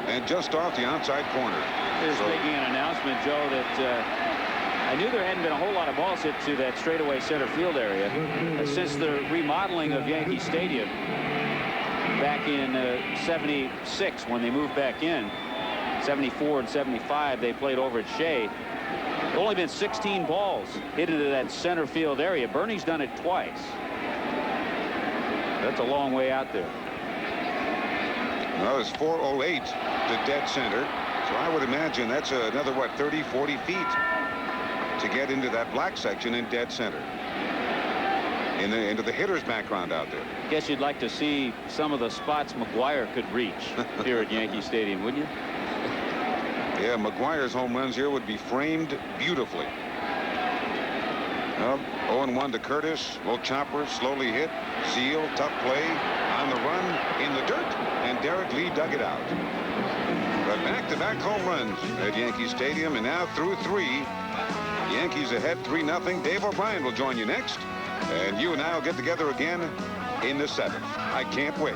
Speaker 1: And just off the outside corner.
Speaker 2: Just making an announcement, Joe, that I knew there hadn't been a whole lot of balls hit to that straightaway center field area since the remodeling of Yankee Stadium back in 76 when they moved back in. 74 and 75 they played over at Shea. Only been 16 balls hit into that center field area. Bernie's done it twice. That's a long way out there.
Speaker 1: Well, it's 408 to dead center. So I would imagine that's another, what, 30, 40 feet to get into that black section in dead center. Into the hitter's background out there.
Speaker 2: Guess you'd like to see some of the spots McGuire could reach here at Yankee Stadium, wouldn't you?
Speaker 1: Yeah, McGuire's home runs here would be framed beautifully. 0-1 to Curtis. Low chopper, slowly hit. Seal, tough play. On the run, in the dirt. And Derek Lee dug it out. But back-to-back home runs at Yankee Stadium. And now through 3. Yankees ahead 3-0. Dave O'Brien will join you next. And you and I will get together again in the 7th. I can't wait.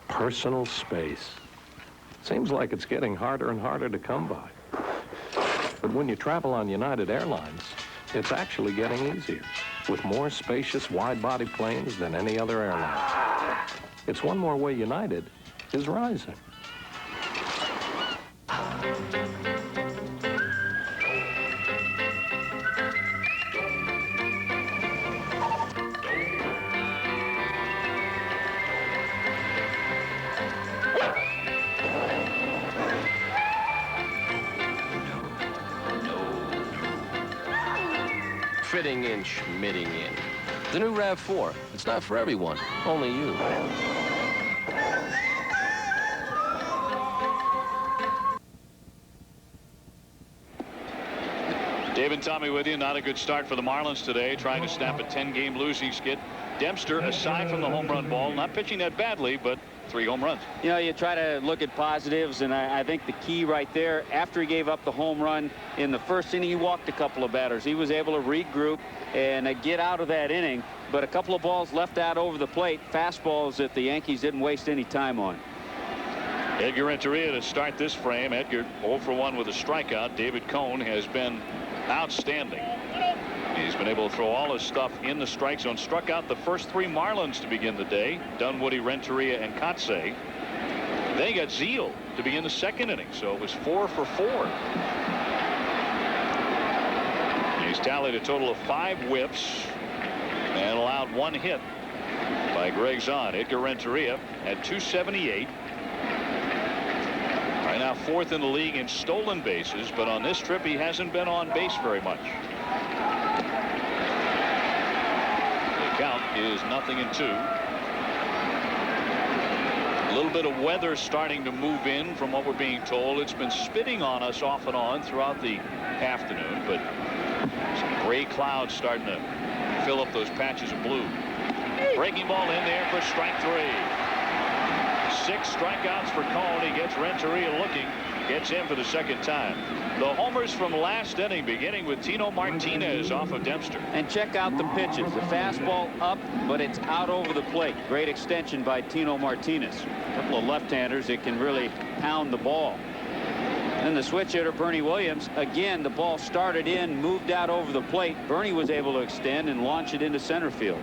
Speaker 8: Personal space. Seems like it's getting harder and harder to come by. But when you travel on United Airlines, it's actually getting easier, with more spacious wide-body planes than any other airline. It's one more way United is rising.
Speaker 6: Fitting in, schmitting in. The new RAV4. It's not for everyone, only you.
Speaker 9: Dave and Tommy with you. Not a good start for the Marlins today, trying to snap a 10-game losing skid Dempster, aside from the home run ball, not pitching that badly, but 3 home runs.
Speaker 2: You know, you try to look at positives, and I think the key right there, after he gave up the home run in the first inning, he walked a couple of batters. He was able to regroup and get out of that inning, but a couple of balls left out over the plate, fastballs that the Yankees didn't waste any time on.
Speaker 9: Edgar Renteria to start this frame. Edgar 0 for 1 with a strikeout. David Cone has been outstanding. He's been able to throw all his stuff in the strike zone. Struck out the first 3 Marlins to begin the day. Dunwoody, Renteria, and Kotsay. Then he got Zeal to begin the 2nd inning, so it was 4 for 4. He's tallied a total of 5 whiffs and allowed 1 hit by Greg Zahn. Edgar Renteria at 278. Right now 4th in the league in stolen bases, but on this trip he hasn't been on base very much. The count is 0-2. A little bit of weather starting to move in from what we're being told. It's been spitting on us off and on throughout the afternoon, but some gray clouds starting to fill up those patches of blue. Breaking ball in there for strike 3. 6 strikeouts for Cone. He gets Renteria looking, gets him for the 2nd time. The homers from last inning, beginning with Tino Martinez off of Dempster.
Speaker 2: And check out the pitches. The fastball up, but it's out over the plate. Great extension by Tino Martinez. A couple of left-handers that can really pound the ball. And the switch hitter, Bernie Williams, again, the ball started in, moved out over the plate. Bernie was able to extend and launch it into center field.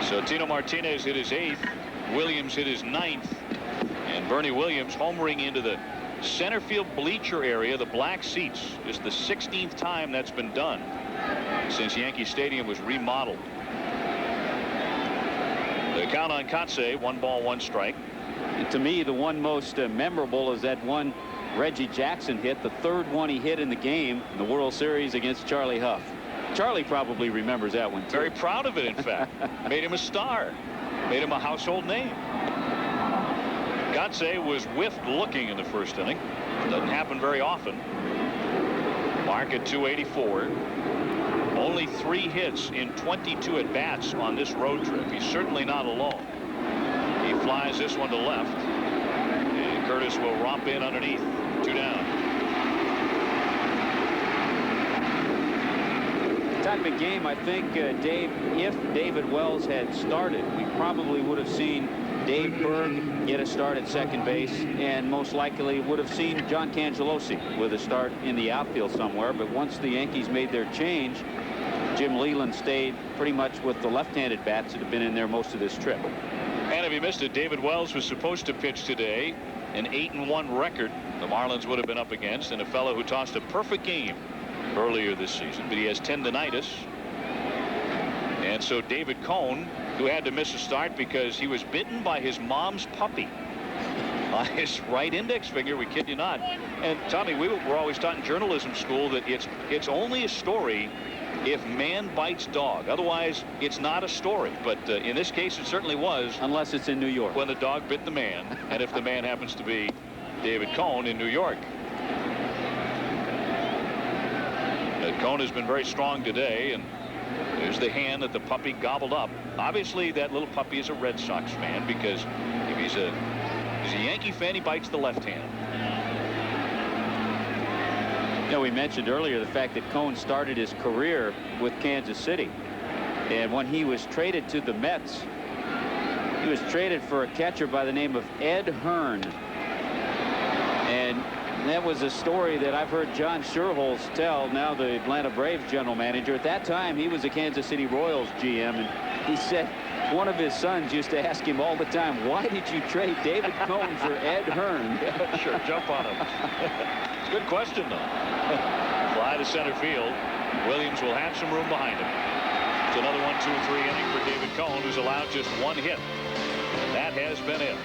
Speaker 9: So Tino Martinez hit his 8th, Williams hit his 9th, and Bernie Williams homering into the center field bleacher area, the black seats. Is the 16th time that's been done since Yankee Stadium was remodeled. The count on Kotsay, 1 ball, 1 strike.
Speaker 2: And to me, the one most memorable is that one Reggie Jackson hit, the 3rd one he hit in the game in the World Series against Charlie Huff. Charlie probably remembers that one, too.
Speaker 9: Very proud of it, in fact. Made him a star. Made him a household name. Kotsay was whiffed looking in the 1st inning. Doesn't happen very often. Mark at 284. Only 3 hits in 22 at-bats on this road trip. He's certainly not alone. He flies this one to left. And Curtis will romp in underneath. 2 down.
Speaker 2: Type of game, I think, Dave, if David Wells had started, we probably would have seen Dave Berg get a start at second base, and most likely would have seen John Cangelosi with a start in the outfield somewhere. But once the Yankees made their change, Jim Leland stayed pretty much with the left-handed bats that have been in there most of this trip.
Speaker 9: And if you missed it, David Wells was supposed to pitch today. An 8-1 record the Marlins would have been up against, and a fellow who tossed a perfect game earlier this season, but he has tendinitis. And so David Cone, who had to miss a start because he was bitten by his mom's puppy on his right index finger, we kid you not. And Tommy, we were always taught in journalism school that it's only a story if man bites dog. Otherwise, it's not a story. But in this case, it certainly was.
Speaker 2: Unless it's in New York.
Speaker 9: When the dog bit the man, and if the man happens to be David Cone in New York. Cone has been very strong today, and there's the hand that the puppy gobbled up. Obviously, that little puppy is a Red Sox fan, because if he's a Yankee fan, he bites the left hand.
Speaker 2: You know, we mentioned earlier the fact that Cone started his career with Kansas City, and when he was traded to the Mets, he was traded for a catcher by the name of Ed Hearn. And that was a story that I've heard John Schuerholz tell, now the Atlanta Braves general manager. At that time, he was a Kansas City Royals GM, and he said one of his sons used to ask him all the time, why did you trade David Cone for Ed Hearn?
Speaker 9: Sure, jump on him. It's a good question, though. Fly to center field. Williams will have some room behind him. It's another 1-2-3 inning for David Cone, who's allowed just 1 hit. And that has been it.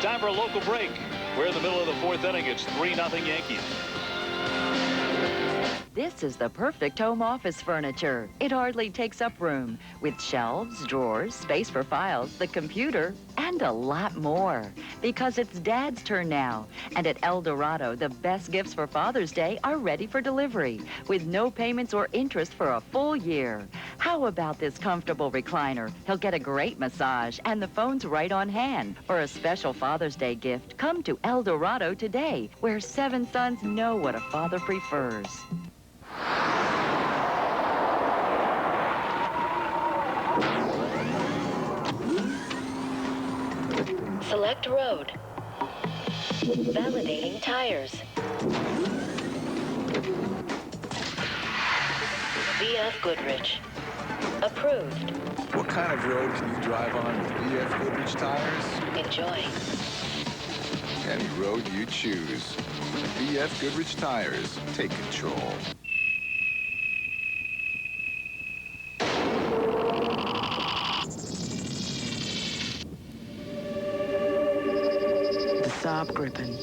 Speaker 9: Time for a local break. We're in the middle of the 4th inning. It's 3-0 Yankees.
Speaker 11: This is the perfect home office furniture. It hardly takes up room, with shelves, drawers, space for files, the computer, and a lot more. Because it's Dad's turn now. And at El Dorado, the best gifts for Father's Day are ready for delivery, with no payments or interest for a full year. How about this comfortable recliner? He'll get a great massage, and the phone's right on hand. For a special Father's Day gift, come to El Dorado today, where 7 sons know what a father prefers.
Speaker 12: Select road. Validating tires. VF Goodrich. Approved.
Speaker 13: What kind of road can you drive on with VF Goodrich tires?
Speaker 12: Enjoy.
Speaker 13: Any road you choose. VF Goodrich tires. Take control.
Speaker 14: The Saab Gripen.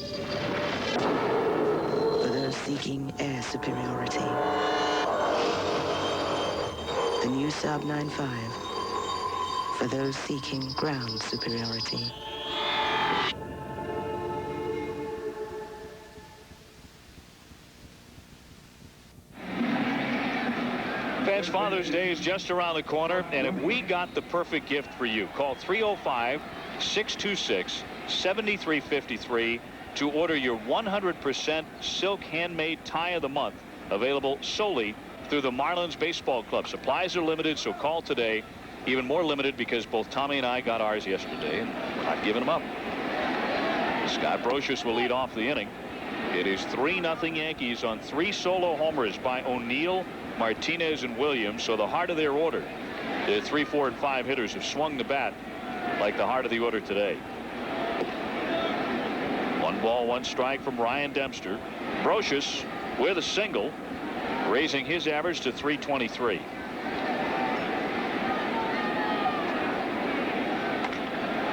Speaker 14: For those seeking air superiority. The new Saab 9.5. For those seeking ground superiority.
Speaker 9: Fans, Father's Day is just around the corner, and if we got the perfect gift for you, call 305-626-7353 to order your 100% silk handmade tie of the month, available solely through the Marlins Baseball Club. Supplies are limited, so call today. Even more limited because both Tommy and I got ours yesterday, and we're not giving them up. Scott Brocious will lead off the inning. It is 3-0 Yankees on 3 solo homers by O'Neill, Martinez, and Williams. So the heart of their order, the 3, 4, and 5 hitters have swung the bat like the heart of the order today. 1 ball, 1 strike from Ryan Dempster. Brocious with a single, raising his average to 323.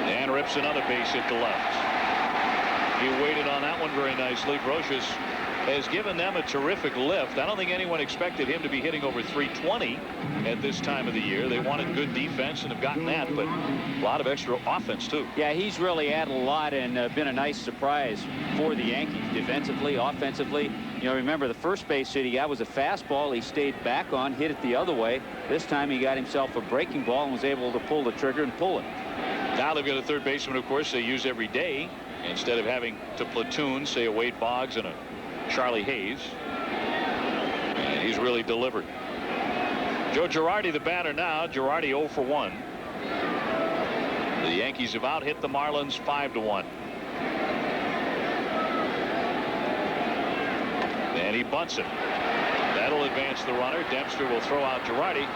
Speaker 9: And rips another base hit to left. He waited on that one very nicely. Brocious has given them a terrific lift. I don't think anyone expected him to be hitting over 320 at this time of the year. They wanted good defense and have gotten that, but a lot of extra offense too.
Speaker 2: Yeah, he's really added a lot and been a nice surprise for the Yankees defensively, offensively. You know, remember the first base hit he got was a fastball. He stayed back on, hit it the other way. This time he got himself a breaking ball and was able to pull the trigger and pull it.
Speaker 9: Now they've got a third baseman, of course, they use every day instead of having to platoon, say, a Wade Boggs and a Charlie Hayes. And he's really delivered. Joe Girardi, the batter now. Girardi 0 for 1. The Yankees have out-hit the Marlins 5-1. And he bunts it. That'll advance the runner. Dempster will throw out Girardi.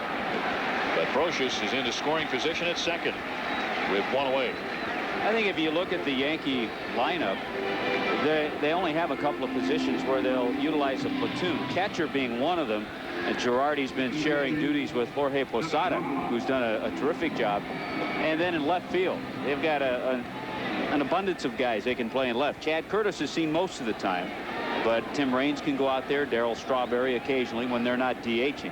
Speaker 9: But Brocious is into scoring position at second with 1 away.
Speaker 2: I think if you look at the Yankee lineup, they only have a couple of positions where they'll utilize a platoon, catcher being one of them, and Girardi's been sharing duties with Jorge Posada, who's done a terrific job. And then in left field, they've got an abundance of guys they can play in left. Chad Curtis is seen most of the time, but Tim Raines can go out there, Darryl Strawberry occasionally when they're not DHing.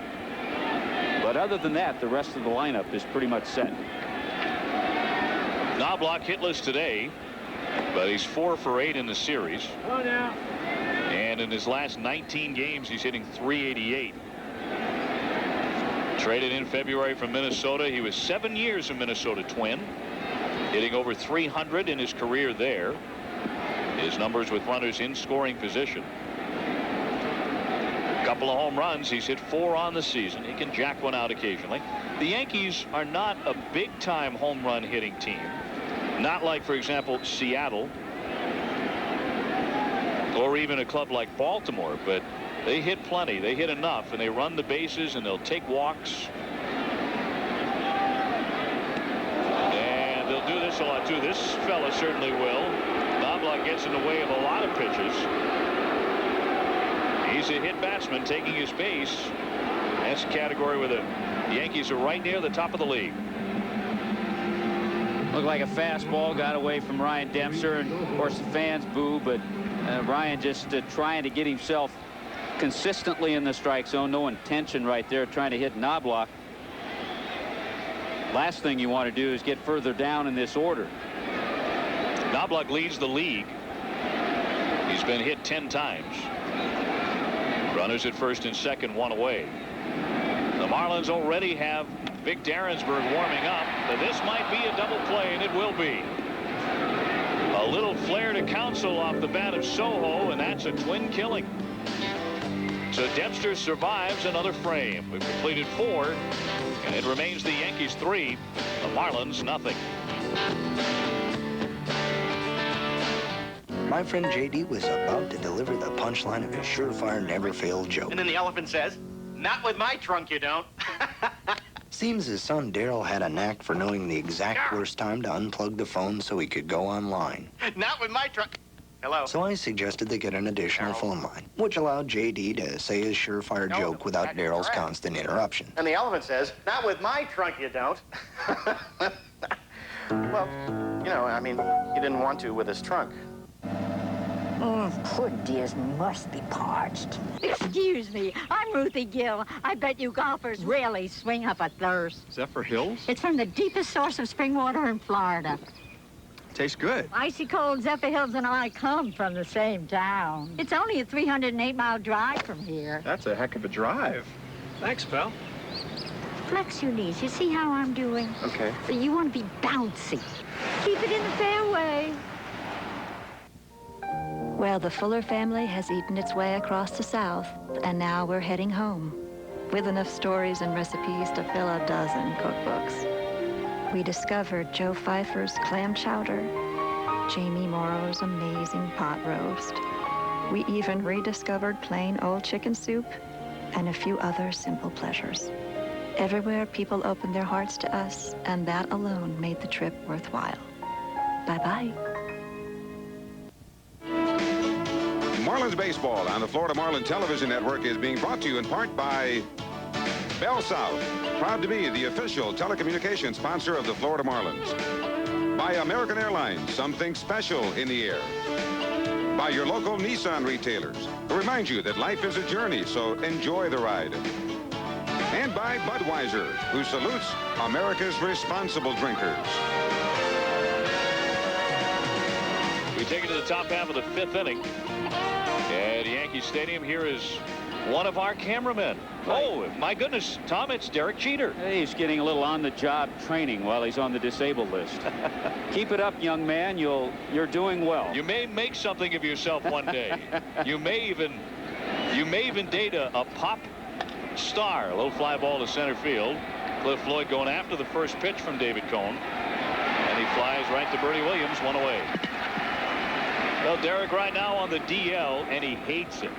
Speaker 2: But other than that, the rest of the lineup is pretty much set.
Speaker 9: Knobloch hitless today, but he's 4 for 8 in the series. And in his last 19 games, he's hitting .388. Traded in February from Minnesota. He was 7 years a Minnesota Twin, hitting over 300 in his career there. His numbers with runners in scoring position. A couple of home runs. He's hit 4 on the season. He can jack one out occasionally. The Yankees are not a big-time home run hitting team. Not like, for example, Seattle or even a club like Baltimore, but they hit plenty. They hit enough, and they run the bases, and they'll take walks. And they'll do this a lot, too. This fella certainly will. Knobloch gets in the way of a lot of pitches. He's a hit batsman taking his base. That's a category where the Yankees are right near the top of the league.
Speaker 2: Looked like a fastball, got away from Ryan Dempster, and of course the fans boo, but Ryan just trying to get himself consistently in the strike zone. No intention right there trying to hit Knobloch. Last thing you want to do is get further down in this order.
Speaker 9: Knobloch leads the league. He's been hit 10 times. Runners at first and second, one away. The Marlins already have Vic Derensburg warming up, but this might be a double play, and it will be. A little flare to Counsell off the bat of Soho, and that's a twin killing. So Dempster survives another frame. We've completed 4, and it remains the Yankees 3, the Marlins nothing.
Speaker 19: My friend J.D. was about to deliver the punchline of his surefire never-fail joke.
Speaker 5: And then the elephant says, "Not with my trunk, you don't."
Speaker 19: Seems his son Daryl had a knack for knowing the exact worst time to unplug the phone so he could go online.
Speaker 5: Not with my trunk. Hello.
Speaker 19: So I suggested they get an additional phone line, which allowed J.D. to say his surefire joke without Daryl's constant interruption.
Speaker 5: And the elephant says, "Not with my trunk, you don't." Well, you know, I mean, he didn't want to with his trunk.
Speaker 15: Poor dears must be parched. Excuse me, I'm Ruthie Gill. I bet you golfers really swing up a thirst.
Speaker 16: Zephyr Hills?
Speaker 15: It's from the deepest source of spring water in Florida.
Speaker 16: Tastes good.
Speaker 15: Icy cold Zephyr Hills and I come from the same town. It's only a 308-mile drive from here.
Speaker 16: That's a heck of a drive. Thanks, pal.
Speaker 15: Flex your knees. You see how I'm doing?
Speaker 16: Okay.
Speaker 15: So you want to be bouncy. Keep it in the fairway.
Speaker 24: Well, the Fuller family has eaten its way across the South, and now we're heading home, with enough stories and recipes to fill a dozen cookbooks. We discovered Joe Pfeiffer's clam chowder, Jamie Morrow's amazing pot roast. We even rediscovered plain old chicken soup and a few other simple pleasures. Everywhere, people opened their hearts to us, and that alone made the trip worthwhile. Bye-bye.
Speaker 1: Marlins baseball on the Florida Marlin Television Network is being brought to you in part by Bell South, proud to be the official telecommunications sponsor of the Florida Marlins. By American Airlines, something special in the air. By your local Nissan retailers, who remind you that life is a journey, so enjoy the ride. And by Budweiser, who salutes America's responsible drinkers.
Speaker 9: We take it to the top half of the 5th inning. At Yankee Stadium, here is one of our cameramen. Oh, my goodness, Tom, it's Derek Jeter.
Speaker 2: He's getting a little on-the-job training while he's on the disabled list. Keep it up, young man. You're doing well.
Speaker 9: You may make something of yourself one day. You may even date a pop star. A little fly ball to center field. Cliff Floyd going after the first pitch from David Cone. And he flies right to Bertie Williams, one away. Well, Derek right now on the DL, and he hates it.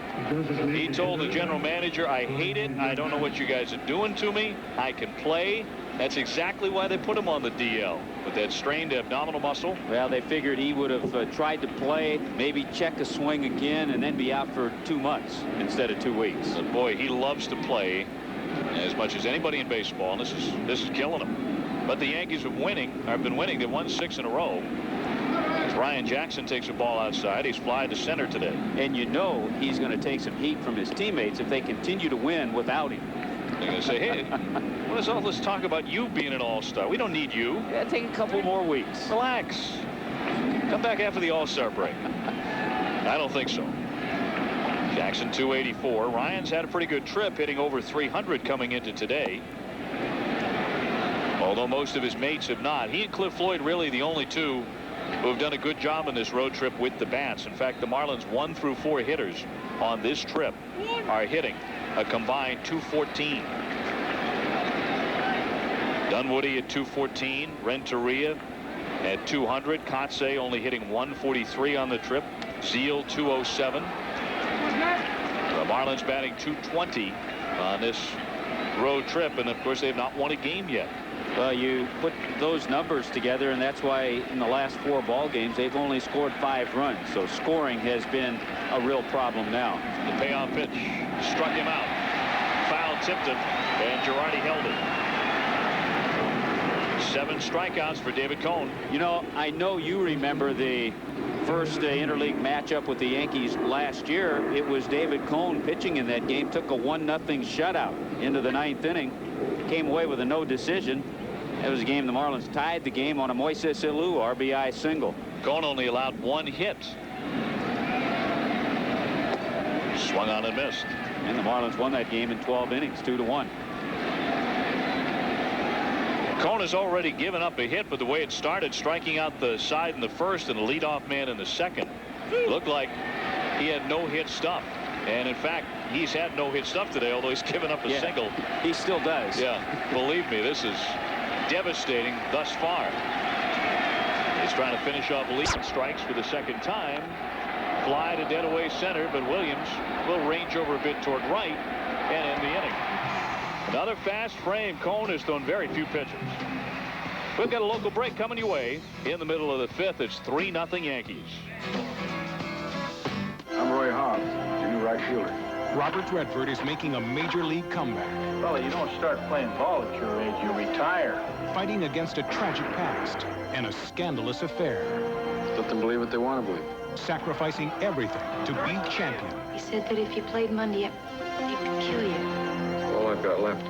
Speaker 9: He told the general manager, "I hate it. I don't know what you guys are doing to me. I can play." That's exactly why they put him on the DL, with that strained abdominal muscle.
Speaker 2: Well, they figured he would have tried to play, maybe check a swing again, and then be out for 2 months instead of 2 weeks.
Speaker 9: But boy, he loves to play as much as anybody in baseball, and this is killing him. But the Yankees have been winning. They've won 6 in a row. As Ryan Jackson takes a ball outside, he's flying to center today.
Speaker 2: And you know he's going to take some heat from his teammates if they continue to win without him.
Speaker 9: They're going to say, "Hey, what is all this talk about you being an all-star? We don't need you."
Speaker 2: Yeah, take a couple more weeks.
Speaker 9: Relax. Come back after the all-star break. I don't think so. Jackson 284. Ryan's had a pretty good trip, hitting over 300 coming into today. Although most of his mates have not. He and Cliff Floyd really the only two who have done a good job on this road trip with the bats. In fact, the Marlins 1 through 4 hitters on this trip are hitting a combined 214. Dunwoody at 214, Renteria at 200, Kotsay only hitting 143 on the trip, Zeal 207. The Marlins batting 220 on this road trip, and of course they've not won a game yet.
Speaker 2: Well, you put those numbers together, and that's why in the last 4 ball games they've only scored 5 runs. So scoring has been a real problem now.
Speaker 9: The payoff pitch struck him out. Foul tipped him, and Girardi held it. 7 strikeouts for David Cone.
Speaker 2: You know, I know you remember the first interleague matchup with the Yankees last year. It was David Cone pitching in that game. Took a 1-0 shutout into the 9th inning. Came away with a no decision. It was a game the Marlins tied the game on a Moises Alou RBI single.
Speaker 9: Cone only allowed 1 hit. Swung on and missed.
Speaker 2: And the Marlins won that game in 12 innings, 2-1.
Speaker 9: Cone has already given up a hit, but the way it started, striking out the side in the first and the leadoff man in the second, looked like he had no hit stuff. And in fact, he's had no hit stuff today, although he's given up a single.
Speaker 2: He still does.
Speaker 9: Yeah, believe me, this is devastating thus far. He's trying to finish off lead strikes for the second time. Fly to dead away center, but Williams will range over a bit toward right and end the inning. Another fast frame. Cone has thrown very few pitches. We've got a local break coming your way. In the middle of the 5th, it's 3-0 Yankees.
Speaker 17: I'm Roy Hobbs, your new right fielder.
Speaker 18: Robert Redford is making a major league comeback.
Speaker 17: Fella, you don't start playing ball at your age, you retire.
Speaker 18: Fighting against a tragic past and a scandalous affair.
Speaker 17: Let them believe what they want to believe.
Speaker 18: Sacrificing everything to be champion.
Speaker 20: He said that if you played Monday, he could kill you.
Speaker 17: All I've got left.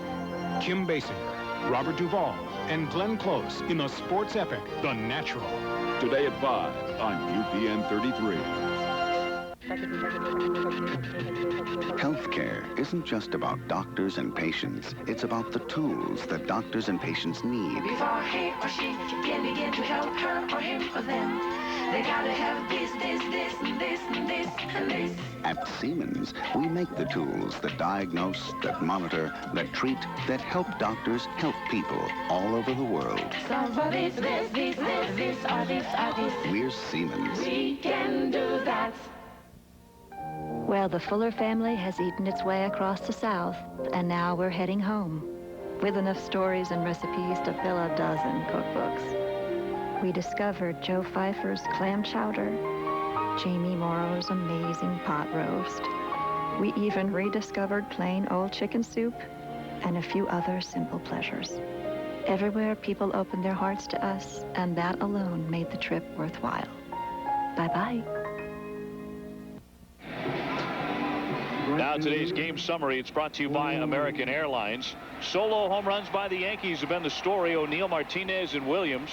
Speaker 18: Kim Basinger, Robert Duvall, and Glenn Close in the sports epic, The Natural.
Speaker 21: Today at 5 on UPN 33.
Speaker 23: Healthcare isn't just about doctors and patients. It's about the tools that doctors and patients need.
Speaker 26: Before he or she can begin to help her or him or them, they gotta have this, and this, and this, and this.
Speaker 23: At Siemens, we make the tools that diagnose, that monitor, that treat, that help doctors help people all over the world.
Speaker 26: So for this, or this.
Speaker 23: We're Siemens.
Speaker 26: We can do that.
Speaker 24: Well, the Fuller family has eaten its way across the South, and now we're heading home, with enough stories and recipes to fill a dozen cookbooks. We discovered Joe Pfeiffer's clam chowder, Jamie Morrow's amazing pot roast. We even rediscovered plain old chicken soup and a few other simple pleasures. Everywhere people opened their hearts to us, and that alone made the trip worthwhile. Bye-bye.
Speaker 9: Now today's game summary. It's brought to you by American Airlines. Solo home runs by the Yankees have been the story. O'Neill, Martinez, and Williams.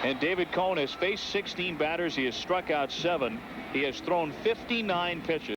Speaker 9: And David Cone has faced 16 batters. He has struck out 7. He has thrown 59 pitches.